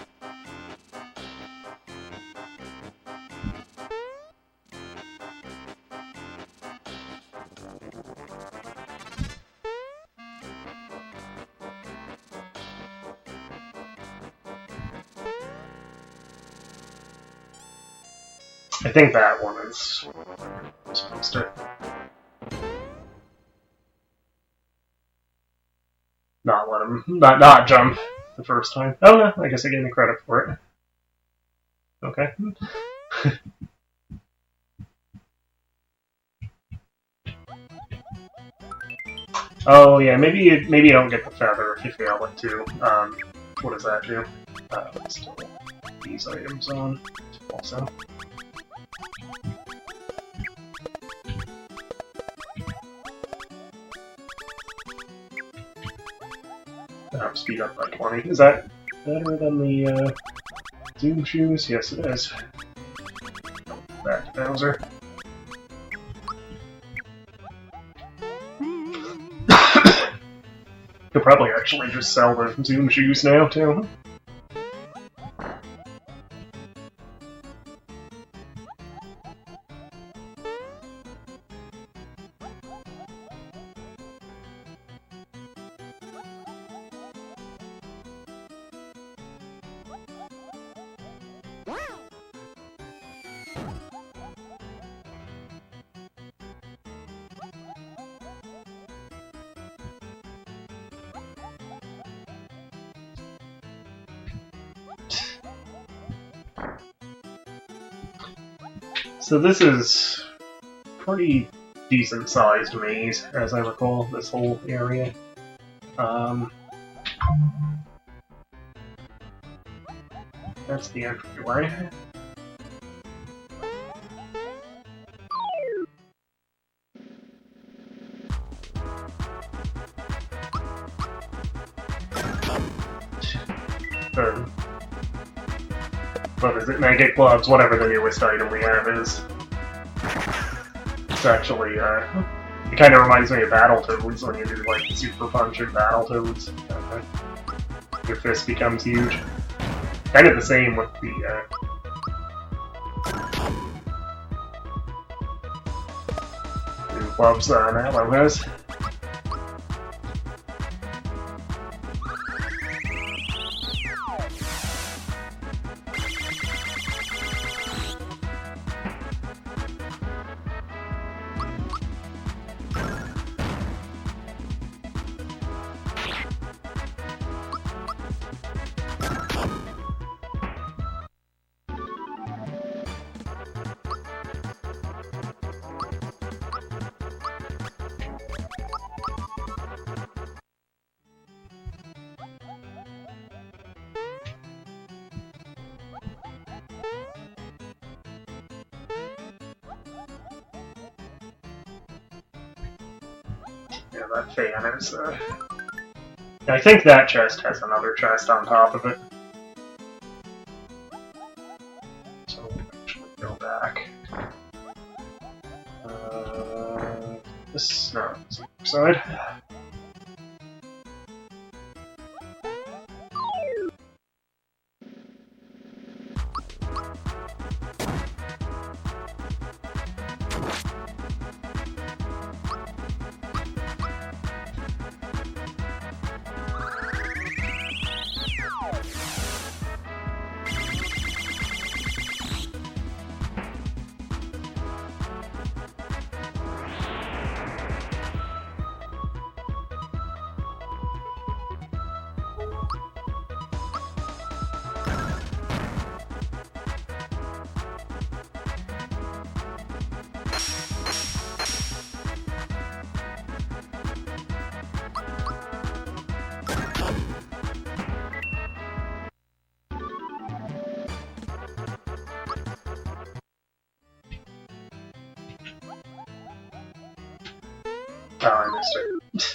I think that one is supposed to not let him not jump the first time. Oh no, I guess I gave me credit for it. Okay. Oh yeah, maybe you don't get the feather if you fail it too. What does that do? Let's put these items on also. Speed up by 20. Is that better than the Zoom shoes? Yes, it is. Back to Bowser. You'll probably actually just sell the Zoom shoes now, too. So this is pretty decent sized maze, as I recall, this whole area. That's the entryway. What is it? Maggot gloves, whatever the newest item we have is. It's actually, it kind of reminds me of Battletoads when you do, like, super punch in Battletoads. Your fist becomes huge. Kind of the same with the, gloves Mallow has. Yeah, that fan is, I think that chest has another chest on top of it. So we'll actually go back. This, no, it's the other side. Oh, I missed it.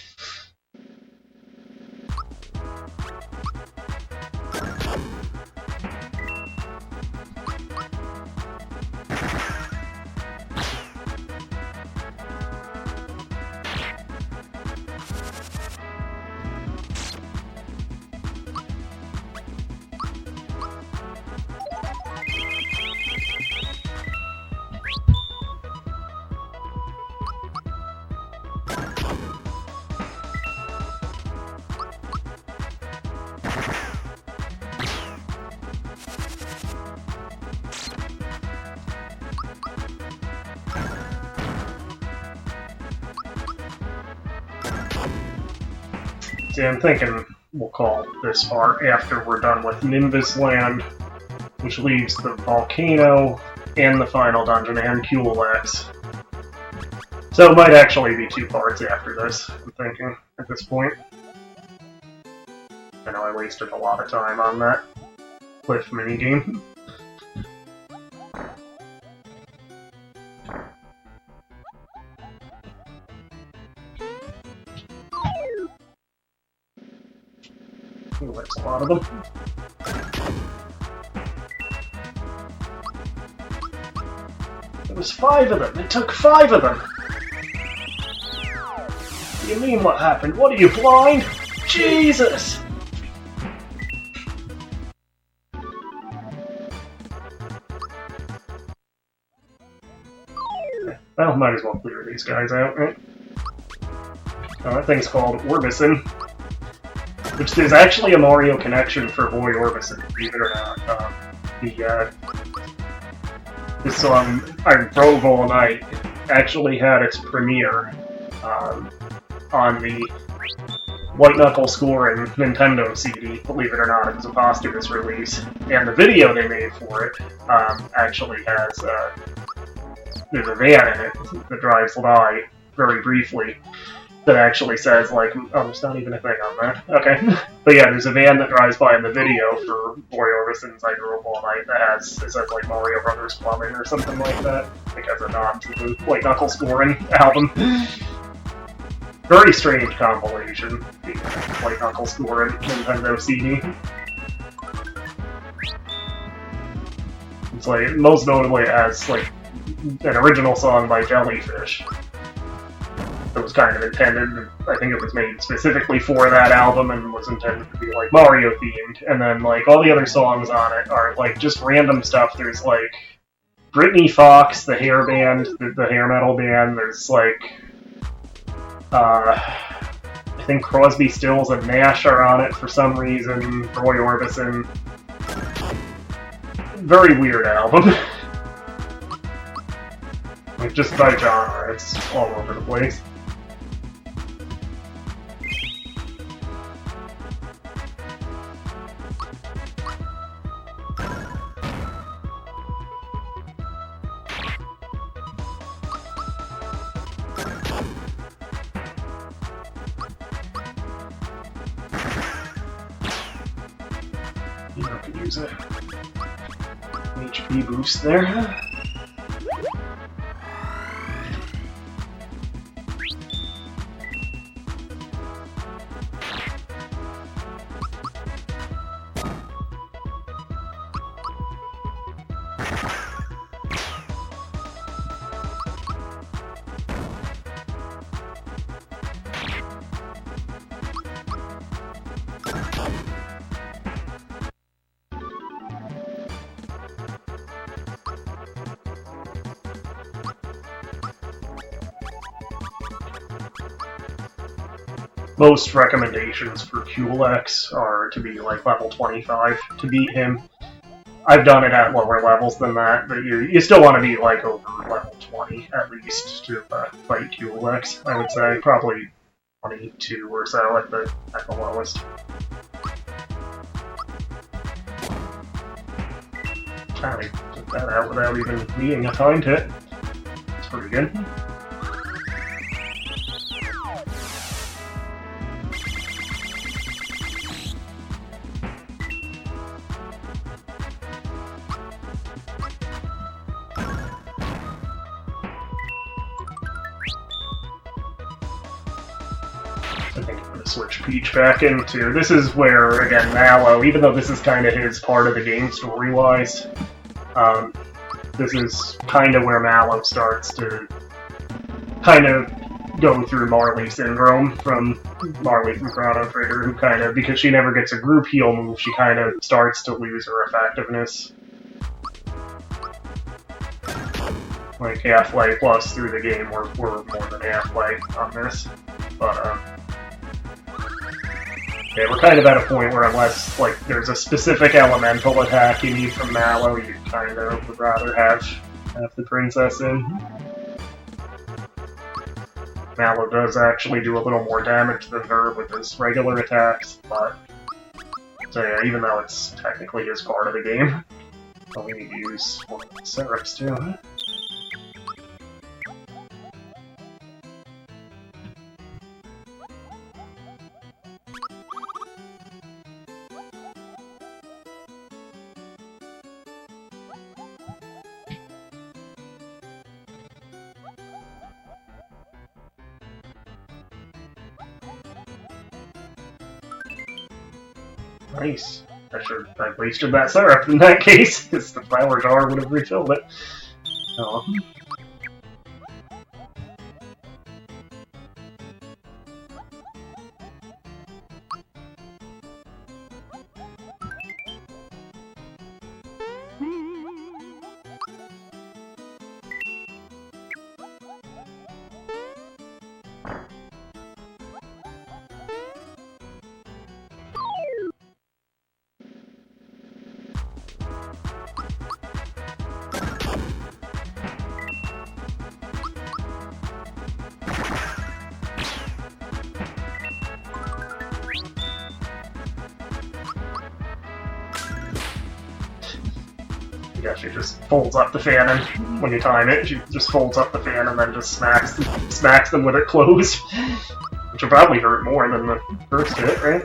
See, I'm thinking we'll call this part after we're done with Nimbus Land, which leaves the volcano and the final dungeon and Kulex. So it might actually be 2 parts after this, I'm thinking, at this point. I know I wasted a lot of time on that cliff minigame. Ooh, that's a lot of them. There was 5 of them! It took 5 of them! What do you mean what happened? What are you, blind? Jesus! Well, might as well clear these guys out, right? That thing's called Orbison. Which there's actually a Mario connection for Boy Orbison, believe it or not. This song, I Drove All Night, actually had its premiere on the White Knuckle scoring Nintendo CD. Believe it or not, it was a posthumous release. And the video they made for it actually has, there's a van in it that drives by very briefly that actually says, like, oh, there's not even a thing on that. Okay. But yeah, there's a van that drives by in the video for Roy Orbison's I Grew Up All Night that has, it says, like, Mario Brothers Plumbing or something like that. I think as a nod to the White Knuckle scoring album. Very strange compilation, the White Knuckle scoring Nintendo CD. It's like, most notably it has, like, an original song by Jellyfish. It was kind of intended, I think it was made specifically for that album and was intended to be like Mario themed, and then like all the other songs on it are like just random stuff. There's like Britney Fox, the hair band, the hair metal band, there's like I think Crosby, Stills, and Nash are on it for some reason, Roy Orbison. Very weird album. Like just by genre, it's all over the place. You know, I could use a HP boost there. Most recommendations for Kulex are to be like level 25 to beat him. I've done it at lower levels than that, but you still want to be like over level 20 at least to fight Kulex. I would say probably 22 or so at the lowest. Kind of took that out without even needing a time hit. It's pretty good. I think I'm going to switch Peach back into... This is where, again, Mallow, even though this is kind of his part of the game story-wise, this is kind of where Mallow starts to kind of go through Marley syndrome from Marley from Chrono Trigger, who kind of, because she never gets a group heal move, she kind of starts to lose her effectiveness. Like halfway plus through the game, we're more than halfway on this. But, yeah, we're kind of at a point where unless, like, there's a specific elemental attack you need from Mallow, you kind of would rather have the princess in. Mallow does actually do a little more damage than her with his regular attacks, but... So yeah, even though it's technically his part of the game, but we need to use one of the syrups too. Nice. I wasted that syrup in that case, because the flower jar would have refilled it. Oh. Yeah, she just folds up the fan, and when you time it, she just folds up the fan and then just smacks them with it closed. Which will probably hurt more than the first hit, right?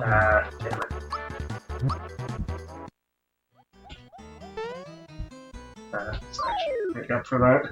Ah, damn it. So I should make up for that.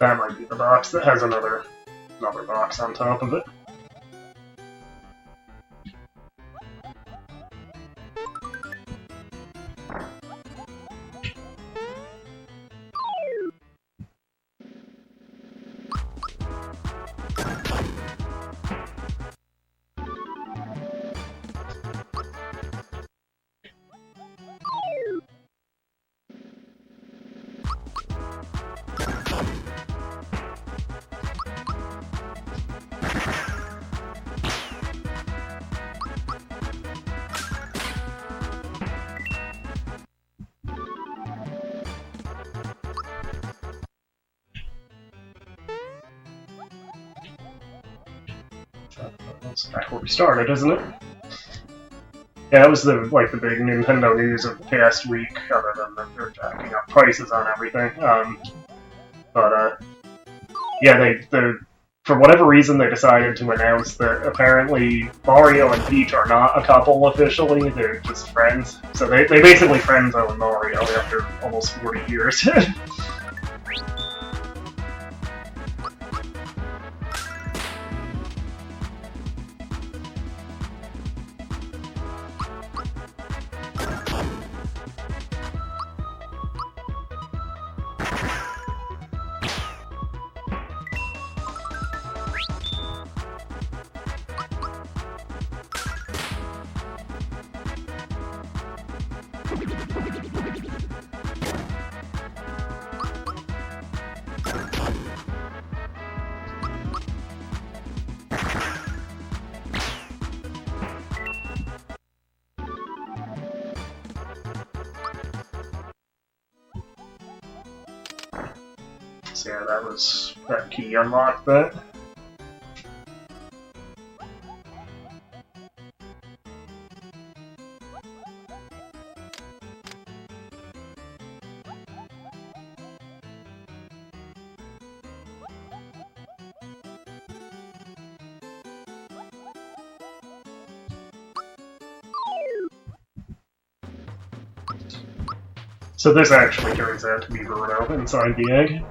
That might be the box that has another box on top of it. That's back where we started, isn't it? Yeah, that was the big Nintendo news of the past week, other than that they're jacking up prices on everything. Yeah, they for whatever reason they decided to announce that apparently Mario and Peach are not a couple officially; they're just friends. So they basically friend-zoned Mario after almost 40 years. So yeah, that key unlocked that. So this actually turns out to be Bruno inside the egg.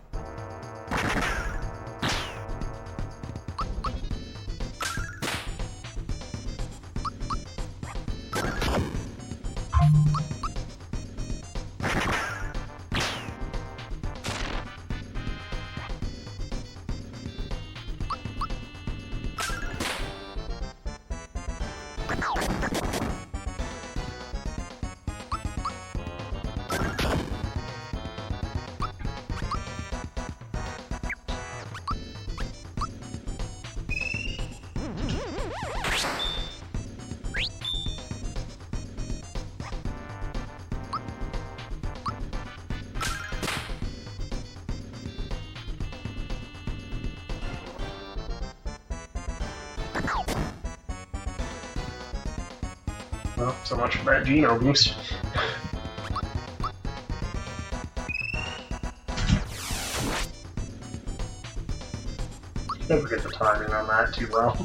Well, so much for that Geno boost. never get the timing on that too well.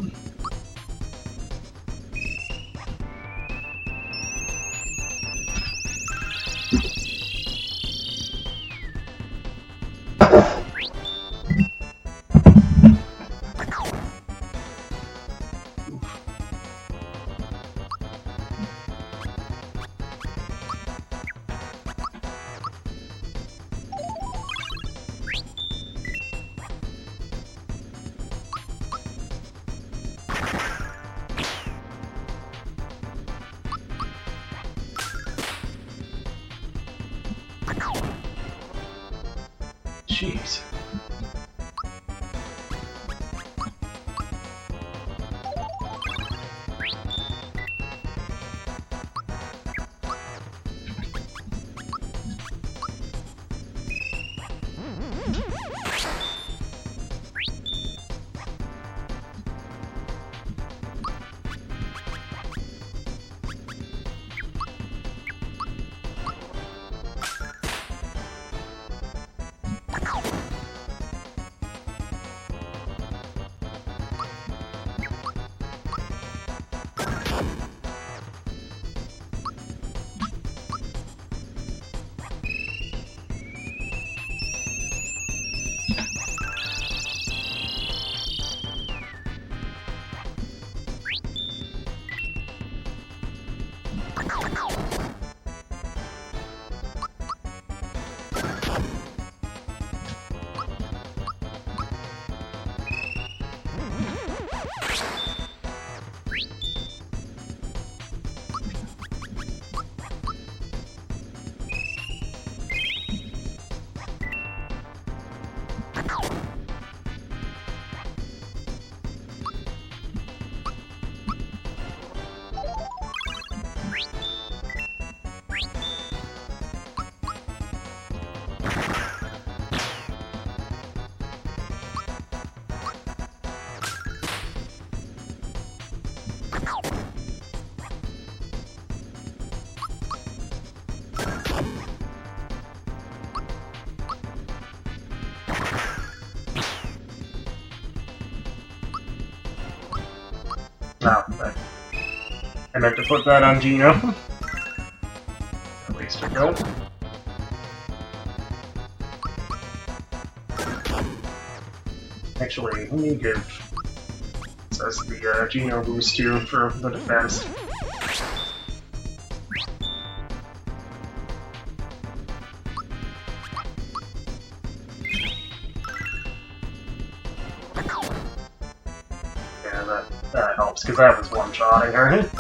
Jeez. No, I meant to put that on Gino. At least it go. Actually, let me give us the Gino boost too for the defense. Yeah, that helps, because that was one-shotting her.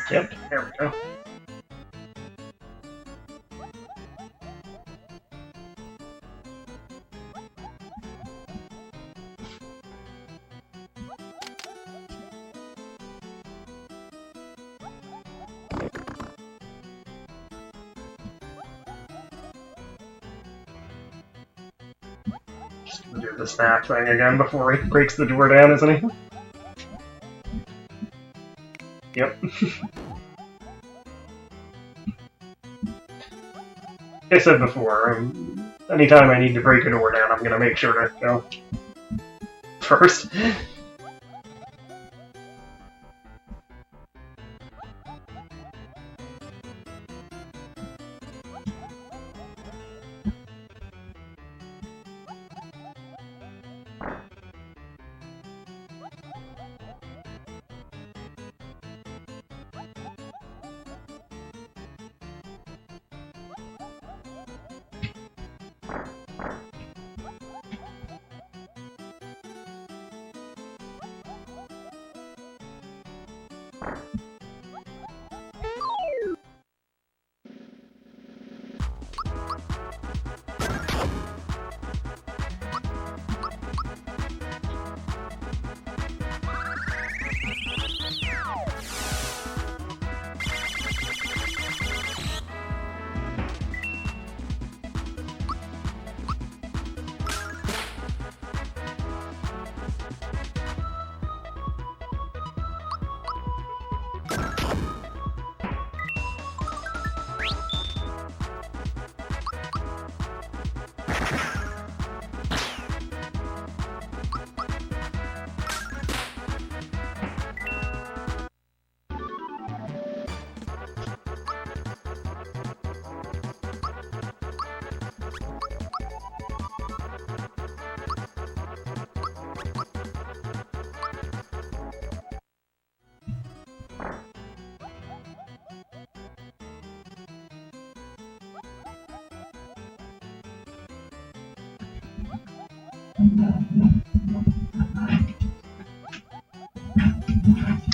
Yep, there we go. Just gonna do the snap thing again before he breaks the door down, isn't he? Yep. Like I said before, anytime I need to break a door down, I'm gonna make sure to go first.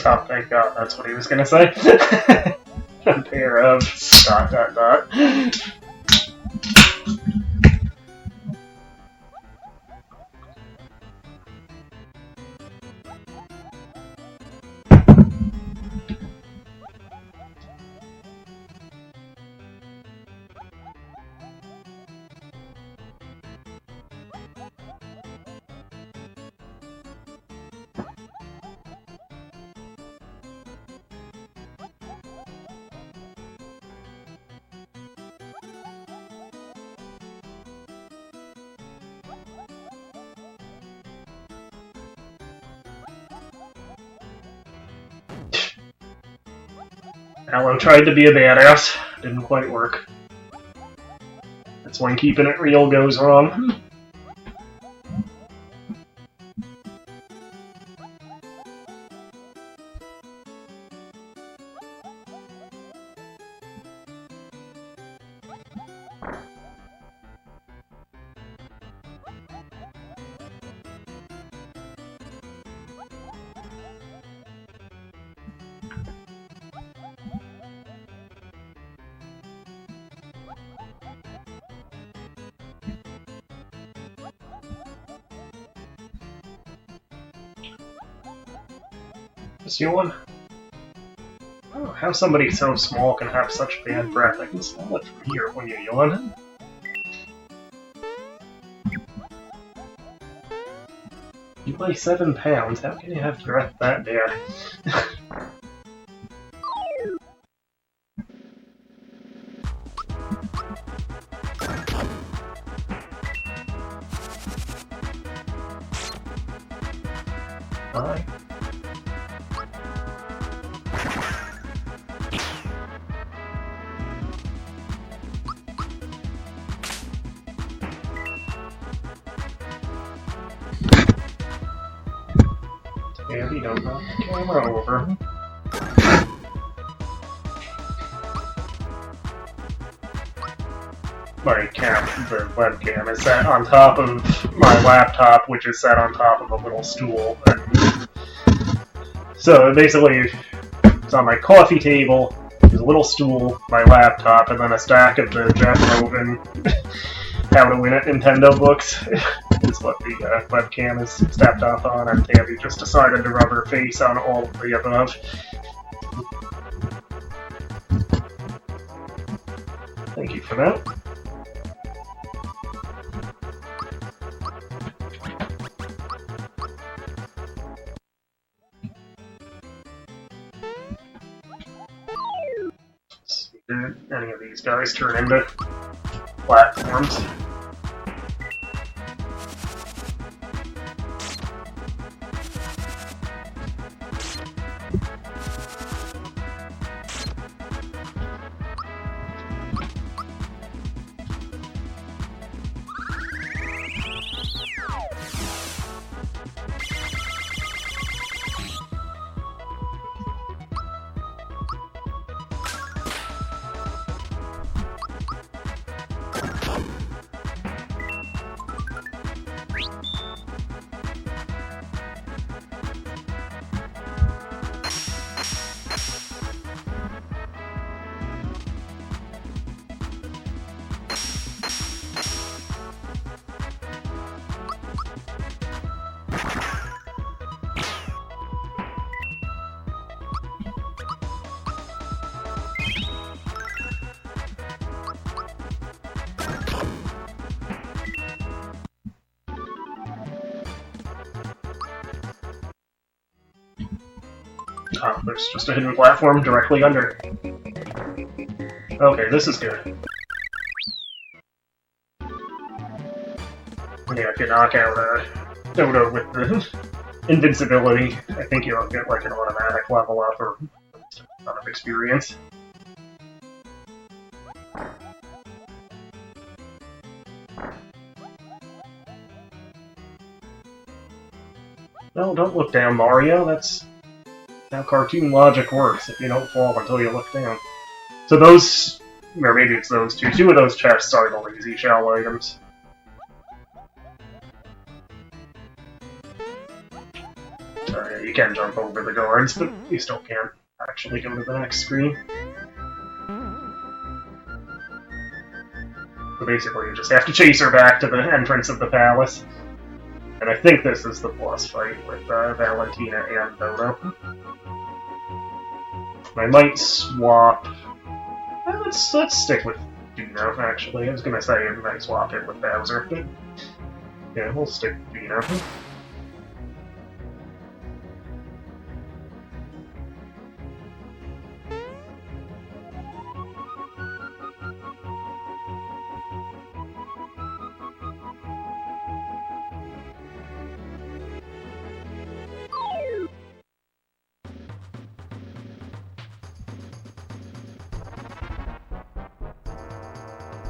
Oh, thank God, that's what he was gonna say. A pair of ... Alan tried to be a badass. Didn't quite work. That's when keeping it real goes wrong. This new one? Oh, how somebody so small can have such bad breath. I can smell it from here when you yawn. You weigh 7 pounds, how can you have breath that bad? Bye. Maybe don't knock the camera over. My the webcam is set on top of my laptop, which is set on top of a little stool. And so it basically It's on my coffee table, there's a little stool, my laptop, and then a stack of the Jeff Rovin How to Win at Nintendo books is what the webcam is stepped off on, and Tabby just decided to rub her face on all of the above. Thank you for that. Did any of these guys turn into platforms? Oh, there's just a hidden platform directly under. Okay, this is good. Yeah, if you knock out Dodo with the invincibility, I think you'll get like an automatic level up or a ton of experience. No, don't look down, Mario. That's how cartoon logic works. If you don't fall until you look down. So those, or maybe it's those two. Two of those chests are the lazy shell items. Sorry, you can jump over the guards, but you still can't actually go to the next screen. So basically, you just have to chase her back to the entrance of the palace. And I think this is the boss fight with Valentina and Dodo. I might swap. Let's stick with Dino. Actually, I was gonna say I might swap it with Bowser, but yeah, we'll stick with Dino.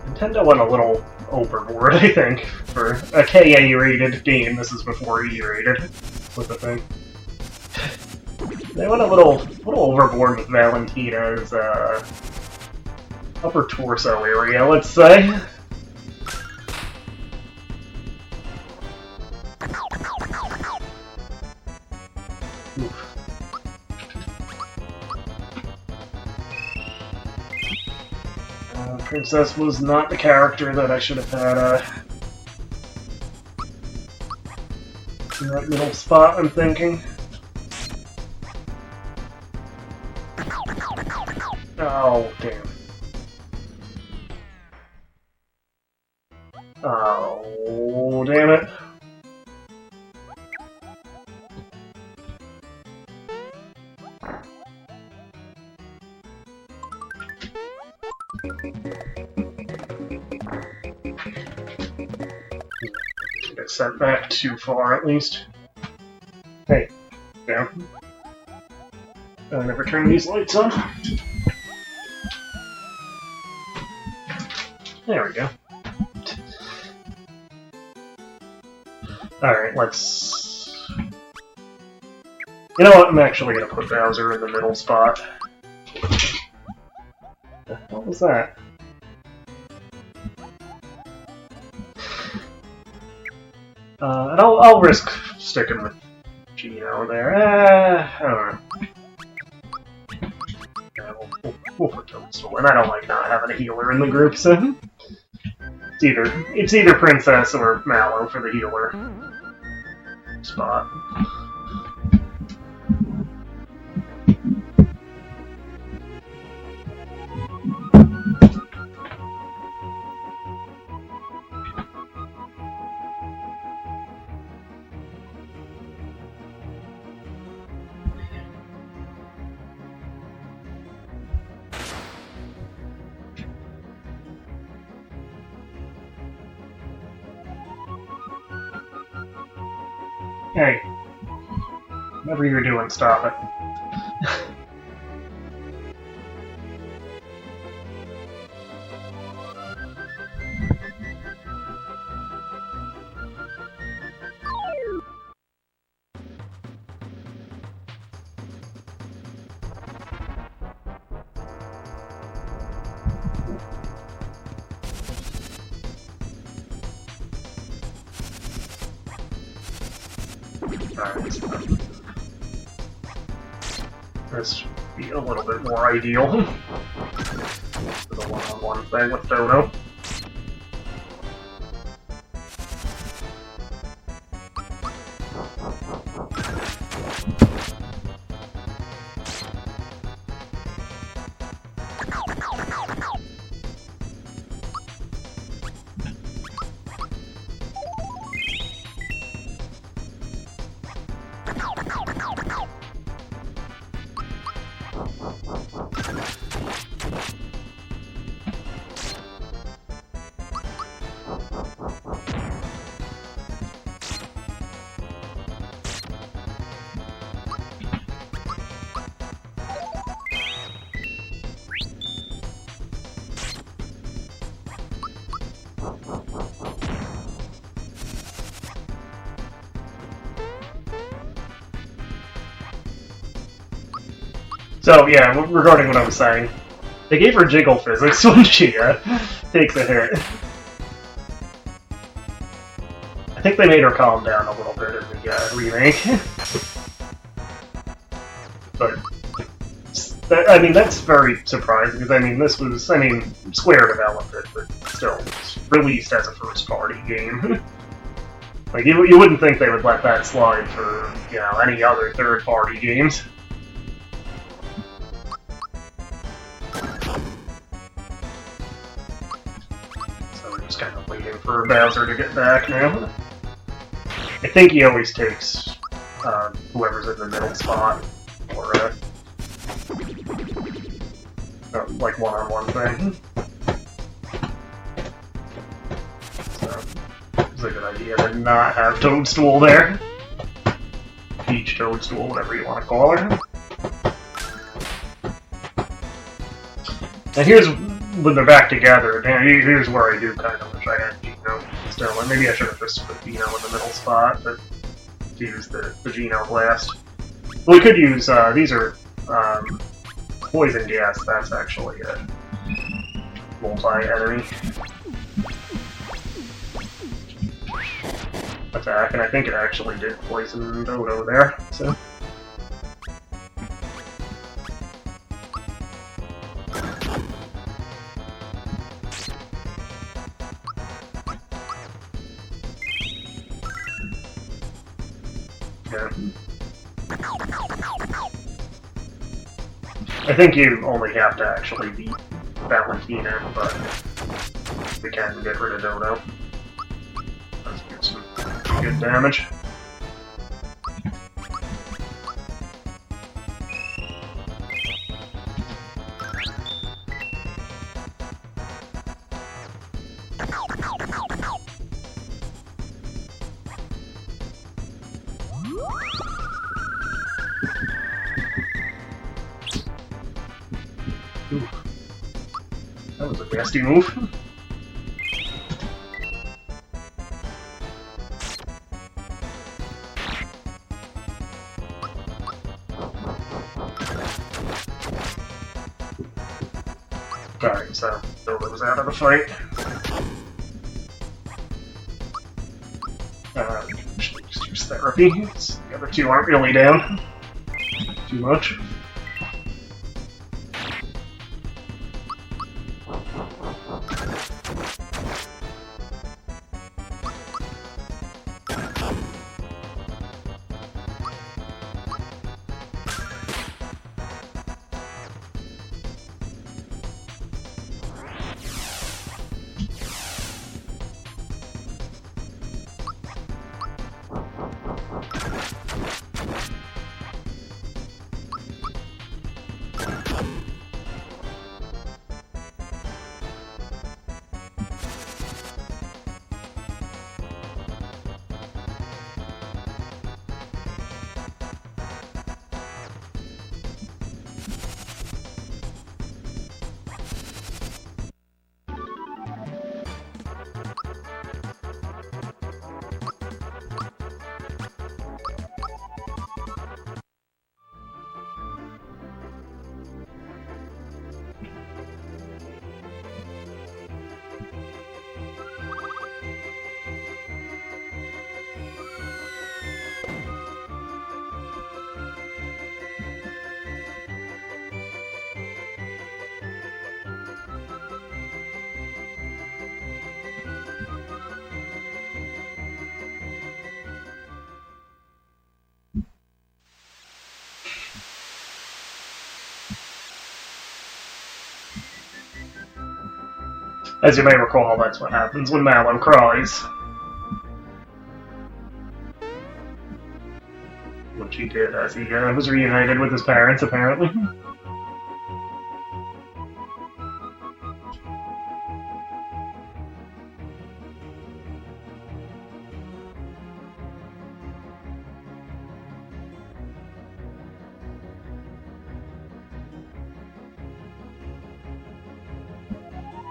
Nintendo went a little overboard, I think, for a KA-rated game. This is before E-rated was the thing. They went a little overboard with Valentina's upper torso area, let's say. Oof. Princess was not the character that I should have had in that middle spot, I'm thinking. Oh, damn. Oh, damn it. Get sent back too far, at least. Hey, down. I never turn these lights on. There we go. Alright, let's... You know what? I'm actually gonna put Bowser in the middle spot. What was that? And I'll risk sticking with Gino there. I don't know. for Toadstool, and I don't like not having a healer in the group, so it's either Princess or Mallow for the healer spot. Hey, whatever you're doing, stop it. This should be a little bit more ideal for the one-on-one thing with Dodo. So yeah, regarding what I was saying, they gave her jiggle physics when she takes a hit. I think they made her calm down a little bit in the remake. But I mean, that's very surprising because I mean, this was Square developed it, but still it's released as a first-party game. Like you wouldn't think they would let that slide for any other third-party games. Kind of waiting for Bowser to get back now. I think he always takes whoever's in the middle spot, or like one-on-one thing. So it's a good idea to not have Toadstool there. Peach Toadstool, whatever you want to call her. And here's when they're back together, here's where I do kind of wish I had Geno still, and maybe I should have just put Geno in the middle spot, but to use the Geno Blast. Well, we could use, these are poison gas, that's actually a multi-enemy attack, and I think it actually did poison Dodo there, so... I think you only have to actually beat Valentina, but we can get rid of Dodo. Let's get some good damage. Ooh. That was a nasty move. Alright, so Dodo's out of the fight. Should just use therapy. The other two aren't really down too much. As you may recall, that's what happens when Mallow cries. Which he did as he was reunited with his parents, apparently.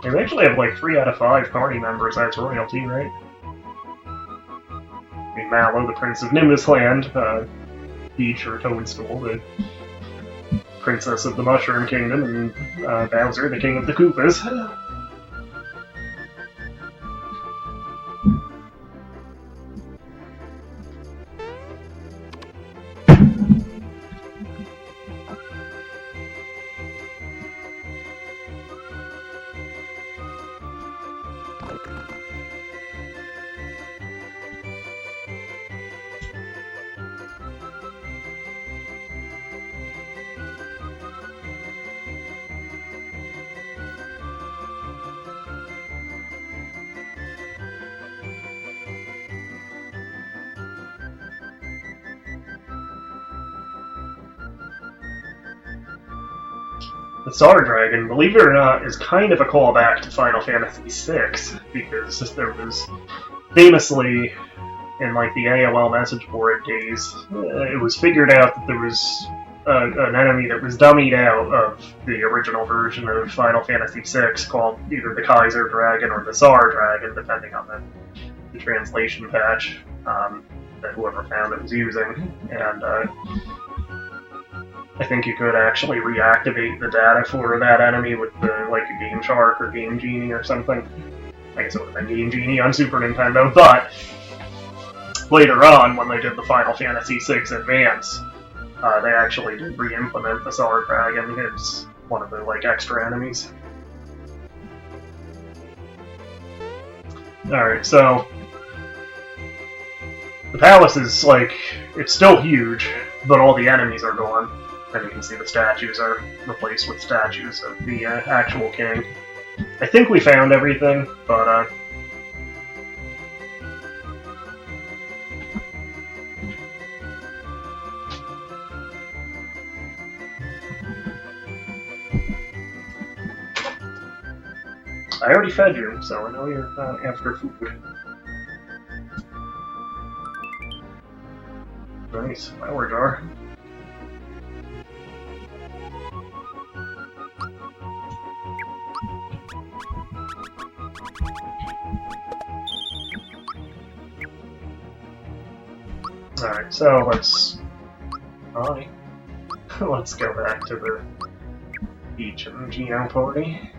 They actually have like 3 out of 5 party members as royalty, right? I mean, Mallow, the Prince of Nimbus Land, Peach or Toadstool, the Princess of the Mushroom Kingdom, and Bowser, the King of the Koopas. The Star Dragon, believe it or not, is kind of a callback to Final Fantasy VI, because there was famously, in like the AOL message board days, it was figured out that there was an enemy that was dummied out of the original version of Final Fantasy VI called either the Kaiser Dragon or the Tsar Dragon, depending on the translation patch that whoever found it was using. And I think you could actually reactivate the data for that enemy with like a Game Shark or Game Genie or something. I guess it would have been Game Genie on Super Nintendo, but later on, when they did the Final Fantasy VI Advance, they actually did re-implement the Tsar Dragon as one of the like extra enemies. Alright, so the palace is like, it's still huge, but all the enemies are gone. And you can see the statues are replaced with statues of the actual king. I think we found everything, but I already fed you, so I know you're after food. Nice, flower jar. Alright, so let's go back to the Peach and Geno party.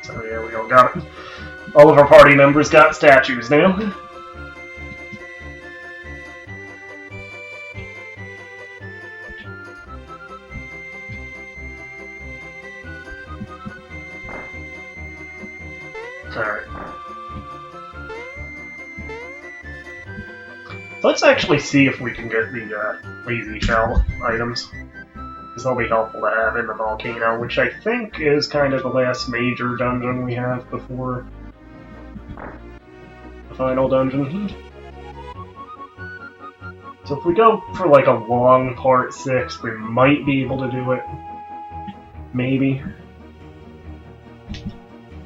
So yeah, we all got it. All of our party members got statues now. Alright. Let's actually see if we can get the lazy shell items. Because they'll be helpful to have in the volcano, which I think is kind of the last major dungeon we have before the final dungeon. So if we go for like a long part 6, we might be able to do it. Maybe.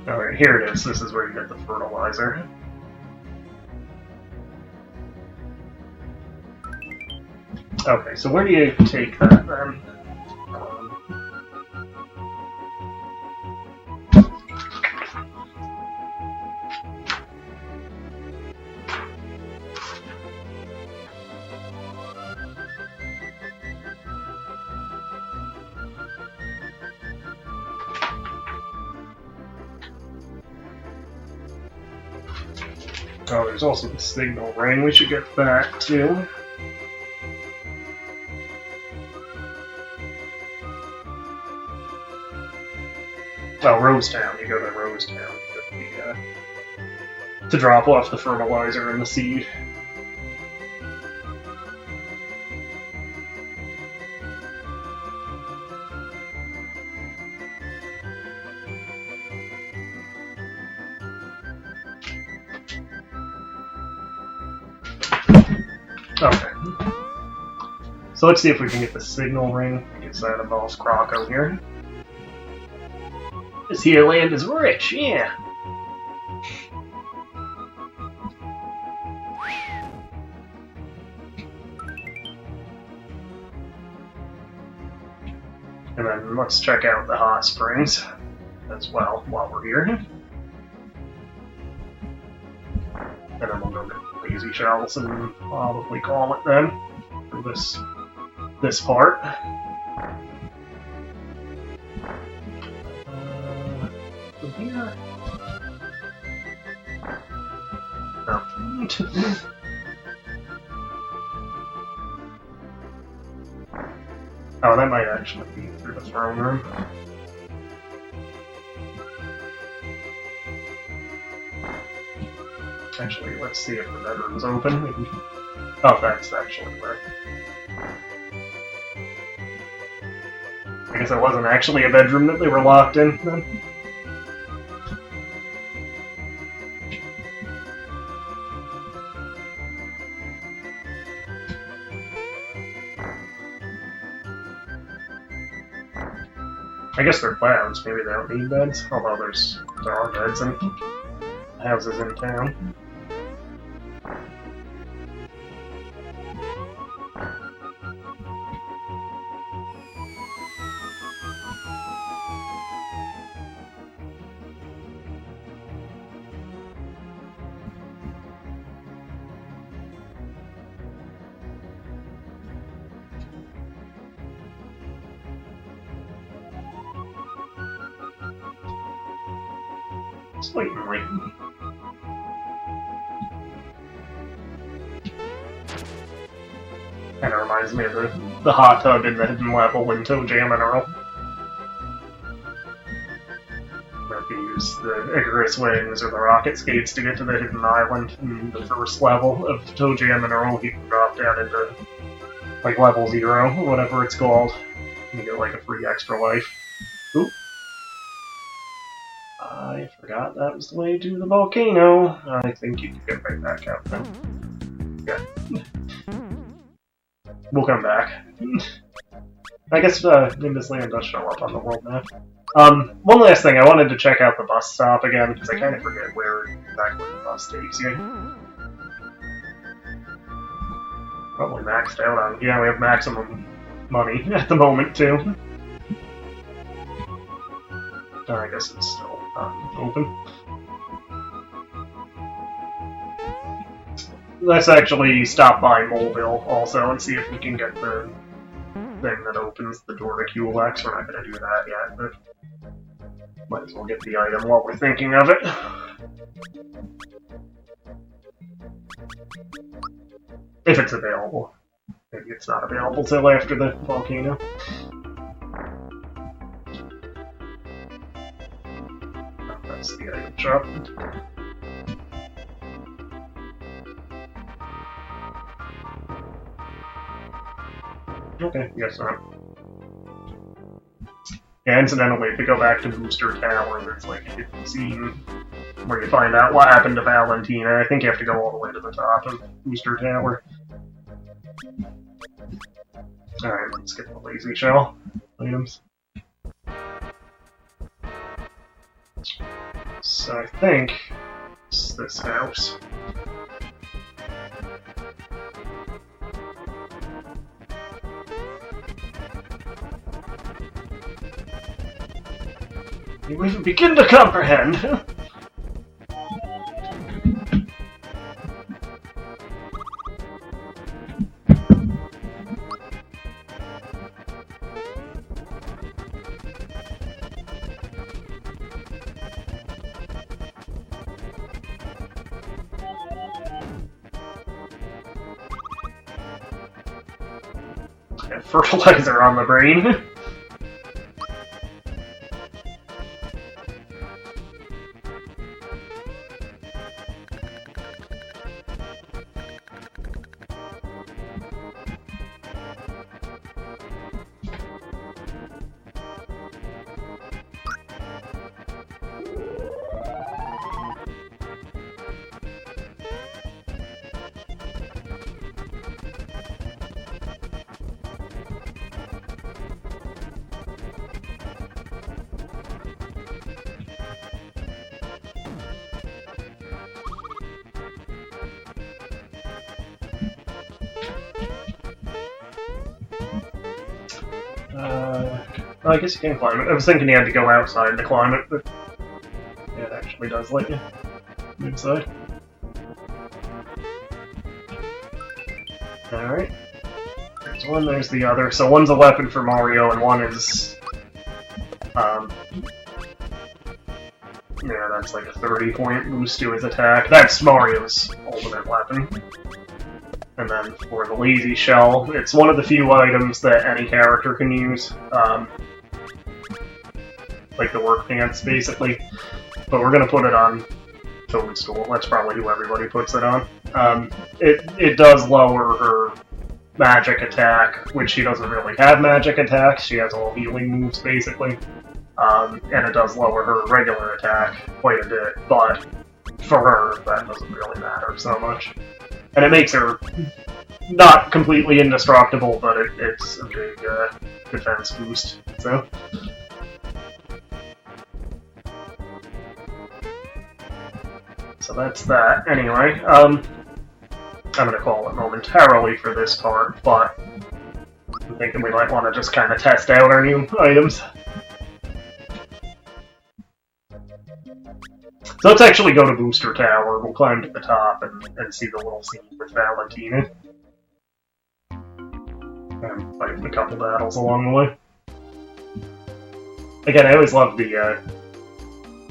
Alright, here it is. This is where you get the fertilizer. Okay, so where do you take that then? Oh, there's also the signal ring. We should get that too. Oh, Rosetown. You go to Rosetown to drop off the fertilizer and the seed. Okay. So let's see if we can get the signal ring. I guess that involves Croco here. This here land is rich, yeah. And then let's check out the hot springs as well while we're here. And then we'll go get lazy shells and probably call it then for this part. Here. No. Oh, that might actually be through the throne room. Actually, let's see if the bedroom's open. Oh, that's actually where. I guess it wasn't actually a bedroom that they were locked in then. I guess they're clowns, maybe they don't need beds, although there are beds in houses in town. Just wait and wait. Kind of reminds me of the hot tub in the hidden level in Toe Jam and Earl. Where if you use the Icarus wings or the rocket skates to get to the hidden island in the first level of Toe Jam and Earl, you can drop down into like level 0, whatever it's called, and you get like a free extra life. Oop. I forgot that was the way to the volcano. I think you can get right back out then. Yeah. We'll come back. I guess this land does show up on the world map. One last thing, I wanted to check out the bus stop again, because I kind of forget where exactly the bus takes you. Probably maxed out on... Yeah, we have maximum money at the moment, too. I guess it's still open. Let's actually stop by Moleville also and see if we can get the thing that opens the door to QLX. We're not going to do that yet, but Might as well get the item while we're thinking of it. If it's available. Maybe it's not available till after the volcano. Oh, that's the item shop. Okay, guess not. Yeah, incidentally, if you go back to Booster Tower, there's like a hidden scene where you find out what happened to Valentina. I think you have to go all the way to the top of Booster Tower. Alright, let's get the lazy shell items. So I think it's this house. You even begin to comprehend. And fertilizer on the brain. Well, I guess you can climb it. I was thinking you had to go outside to climb it, but yeah, it actually does let you inside. Alright. There's one, there's the other. So one's a weapon for Mario, and one is... yeah, that's like a 30-point boost to his attack. That's Mario's ultimate weapon. And then for the lazy shell, it's one of the few items that any character can use. Like the work pants, basically. But we're gonna put it on Toadstool. That's probably who everybody puts it on. It does lower her magic attack, which she doesn't really have magic attacks. She has all healing moves, basically. And it does lower her regular attack quite a bit, but for her, that doesn't really matter so much. And it makes her not completely indestructible, but it's a big defense boost, so... So that's that. Anyway, I'm gonna call it momentarily for this part, but I'm thinking we might want to just kind of test out our new items. So let's actually go to Booster Tower. We'll climb to the top and see the little scene with Valentina. And fight a couple battles along the way. Again, I always love the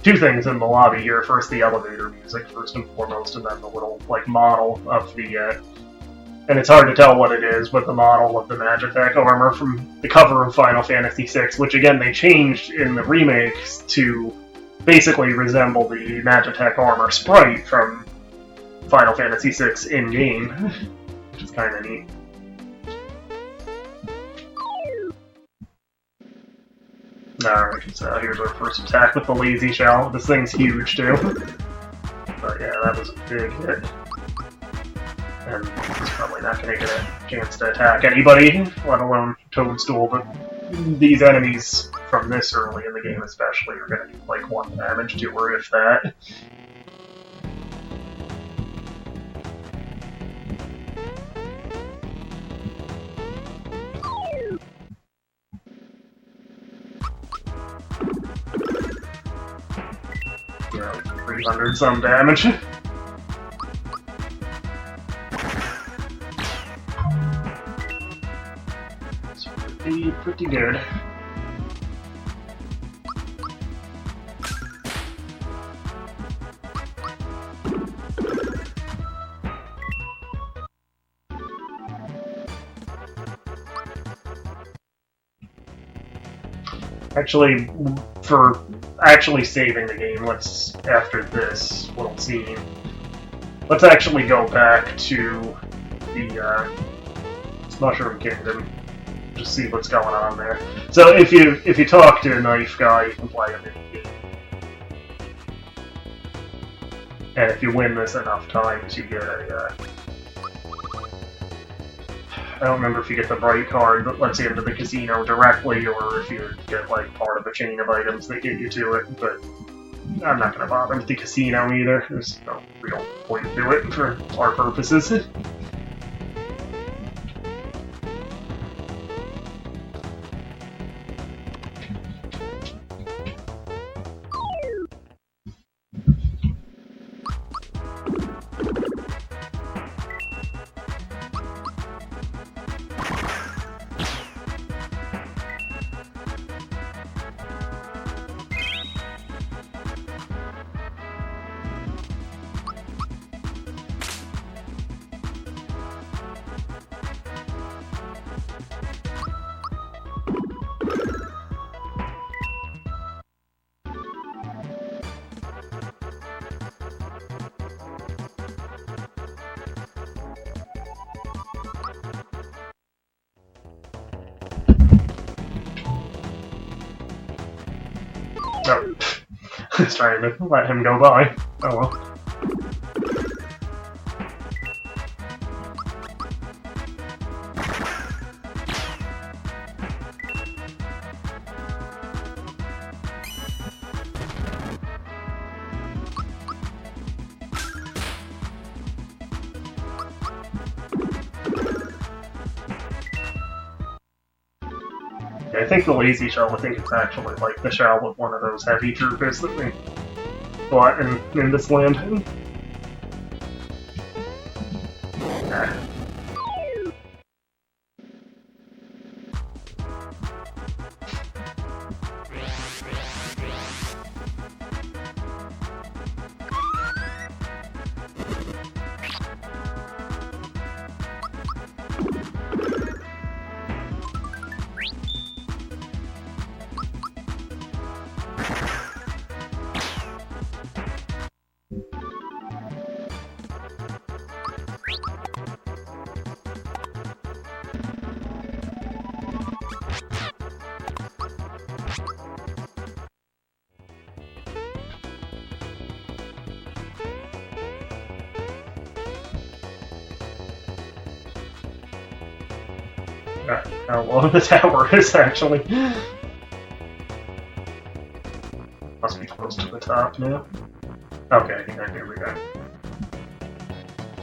two things in the lobby here. First, the elevator music, first and foremost, and then the little, like, model of the, and it's hard to tell what it is, but the model of the Magitech armor from the cover of Final Fantasy VI, which, again, they changed in the remakes to basically resemble the Magitech armor sprite from Final Fantasy VI in-game, which is kind of neat. Alright, so here's our first attack with the lazy shell. This thing's huge, too. But yeah, that was a big hit. And he's probably not going to get a chance to attack anybody, let alone Toadstool, but these enemies from this early in the game especially are going to do like 1 damage to her, if that. Yeah, 300 some damage. It's pretty good. Actually, for actually saving the game, after this little scene, let's actually go back to the Mushroom Kingdom. Just see what's going on there. So if you talk to a knife guy, you can play a mini game. And if you win this enough times, you get a I don't remember if you get the bright card that lets you into the casino directly, or if you get like part of a chain of items that get you to it, but I'm not going to bother with the casino either. There's no real point to it for our purposes. No. Just trying to let him go by. Oh well. I think the lazy shell, I think it's actually like the shell of one of those heavy troopers that we fought in this land. How low the tower is, actually. Must be close to the top now. Okay, here we go.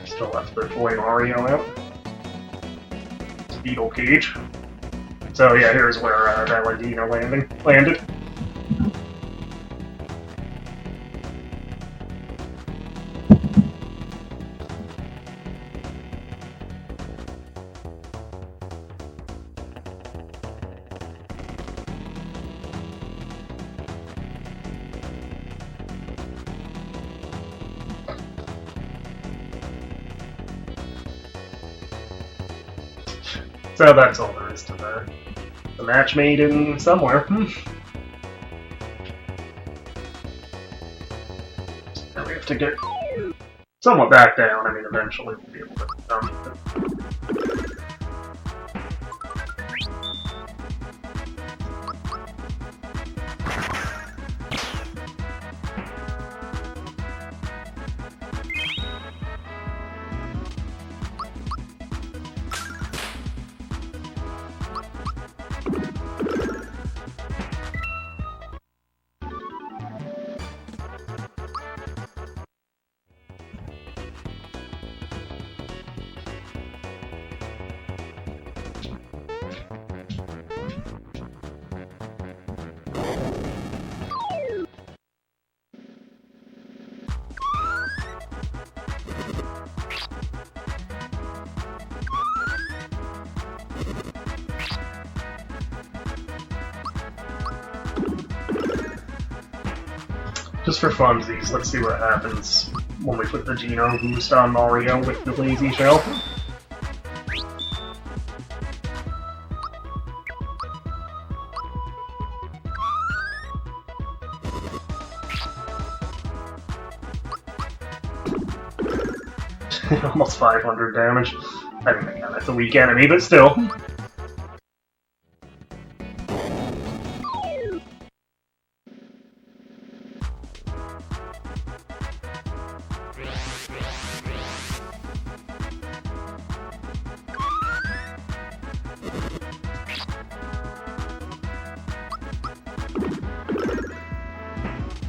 Still left the toy Mario out. Beetle Cage. So yeah, here's where Valentina landed. So that's all there is to the match made in somewhere. Now we have to get somewhat back down. I mean, eventually we'll be able to get done with it. Just for funsies, let's see what happens when we put the Geno boost on Mario with the lazy shell. Almost 500 damage. I mean, again, that's a weak enemy, but still.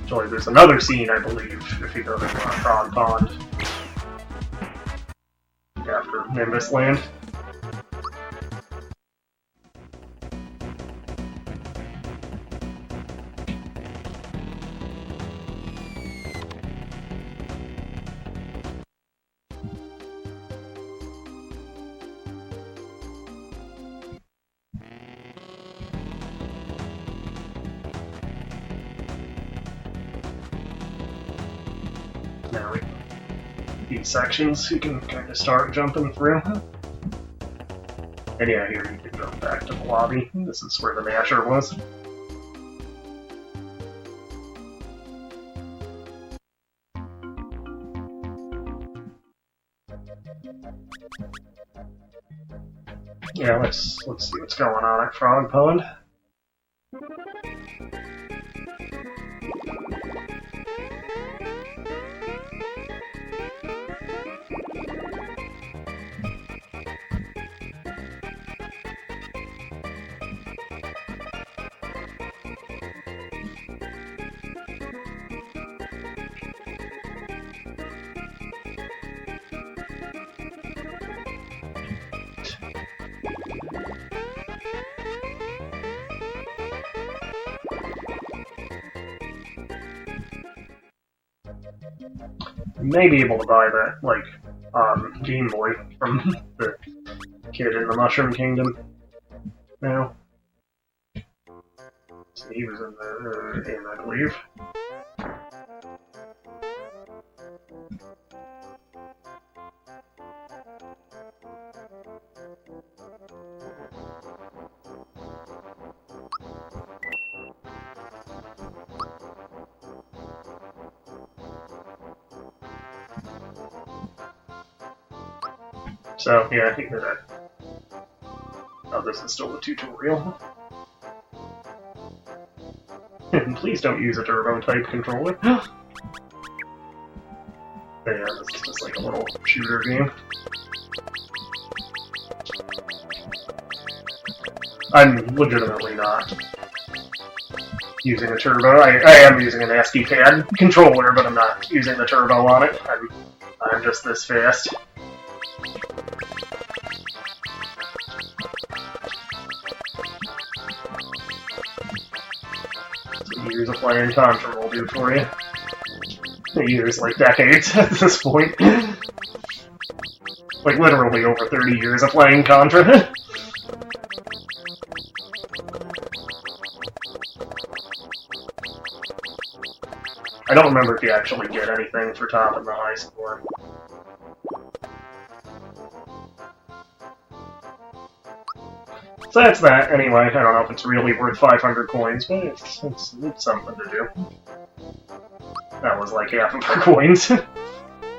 Joy, there's another scene, I believe, if you go to Frog Pond. After Nimbus Land. Now these sections you can kind of start jumping through. And yeah, here you can jump back to the lobby. This is where the masher was. Yeah, let's see what's going on at Frog Pond. You may be able to buy that, like, Game Boy from the kid in the Mushroom Kingdom now. So he was in the game, I believe. So, yeah, I think that... Oh, this is still the tutorial. And please don't use a turbo-type controller. But yeah, this is just like a little shooter game. I'm legitimately not using a turbo. I am using an SD pad controller, but I'm not using the turbo on it. I'm just this fast. Years of playing Contra will do for you. Years, like decades at this point. Like literally over 30 years of playing Contra. I don't remember if you actually get anything for topping the high score. So that's that. Anyway, I don't know if it's really worth 500 coins, but it's something to do. That was like half of our coins. I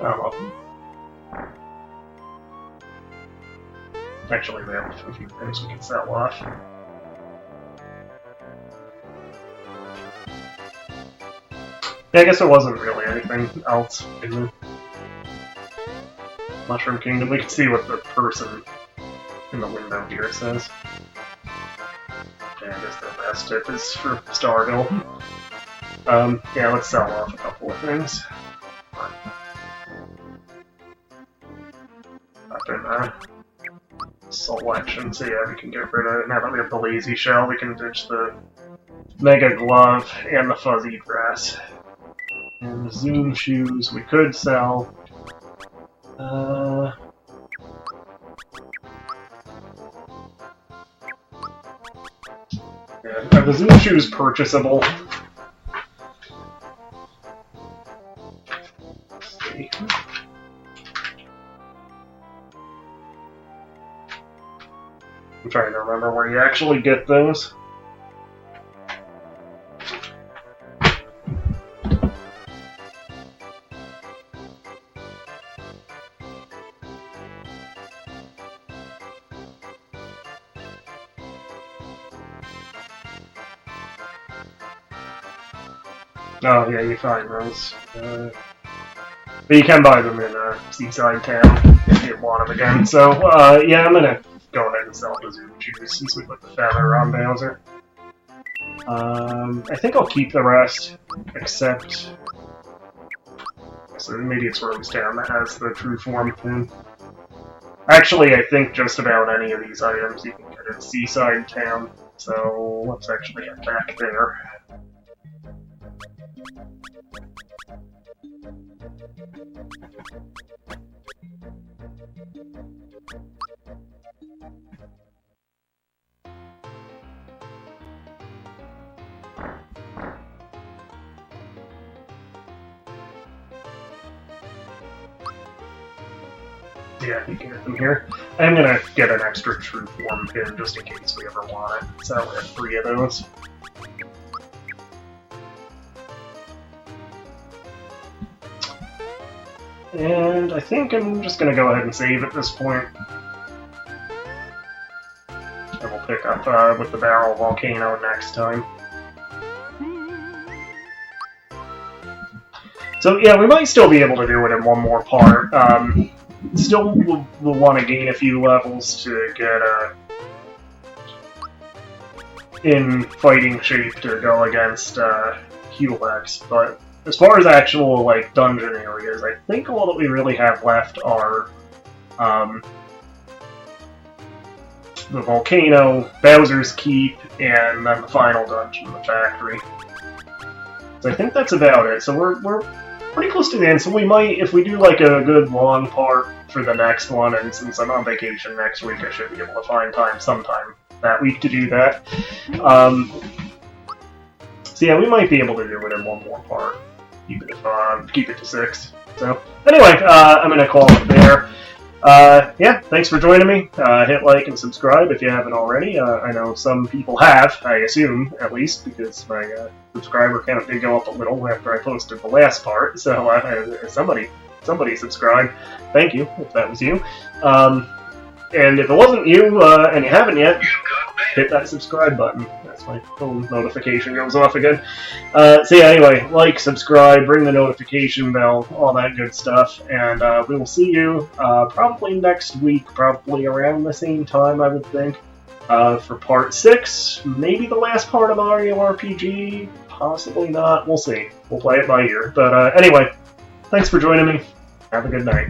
don't know. Actually, we have a few things we can sell off. Yeah, I guess there wasn't really anything else in the Mushroom Kingdom. We can see what the person in the window here says. Yeah, I guess the last tip is for Starville. Yeah, let's sell off a couple of things. Up in selection, so yeah, we can get rid of it. Now that we have the lazy shell, we can ditch the Mega Glove and the fuzzy dress. And the Zoom shoes we could sell. Yeah, are the Zoom shoes purchasable? Let's see. I'm trying to remember where you actually get those. Oh, yeah, you find those. But you can buy them in Seaside Town if you want them again. So, yeah, I'm gonna go ahead and sell the Zoom Juice since we put the feather on Bowser. I think I'll keep the rest, except... So maybe it's Rose Town that has the true form thing. Actually, I think just about any of these items you can get in Seaside Town. So let's actually get back there. Yeah, you can get them here. I'm gonna get an extra true form pin just in case we ever want it. So we have 3 of those. And I think I'm just gonna go ahead and save at this point. And we'll pick up with the Barrel Volcano next time. So yeah, we might still be able to do it in one more part. Still, we'll want to gain a few levels to get in fighting shape to go against Hulex, but as far as actual like dungeon areas, I think all that we really have left are the volcano, Bowser's Keep, and then the final dungeon, the factory. So I think that's about it. So we're pretty close to the end, so we might, if we do like a good long part for the next one, and since I'm on vacation next week, I should be able to find time sometime that week to do that. So yeah, we might be able to do it in one more part, keep it to 6. So anyway, I'm gonna call it there. Yeah, thanks for joining me. Hit like and subscribe if you haven't already. I know some people have, I assume, at least, because my subscriber count did go up a little after I posted the last part, so somebody subscribed. Thank you, if that was you. And if it wasn't you, and you haven't yet, hit that subscribe button. That's my phone notification goes off again. So yeah, anyway, like, subscribe, ring the notification bell, all that good stuff, and we will see you probably next week, probably around the same time, I would think, for part 6, maybe the last part of Mario RPG, possibly not, we'll see. We'll play it by ear. But anyway, thanks for joining me. Have a good night.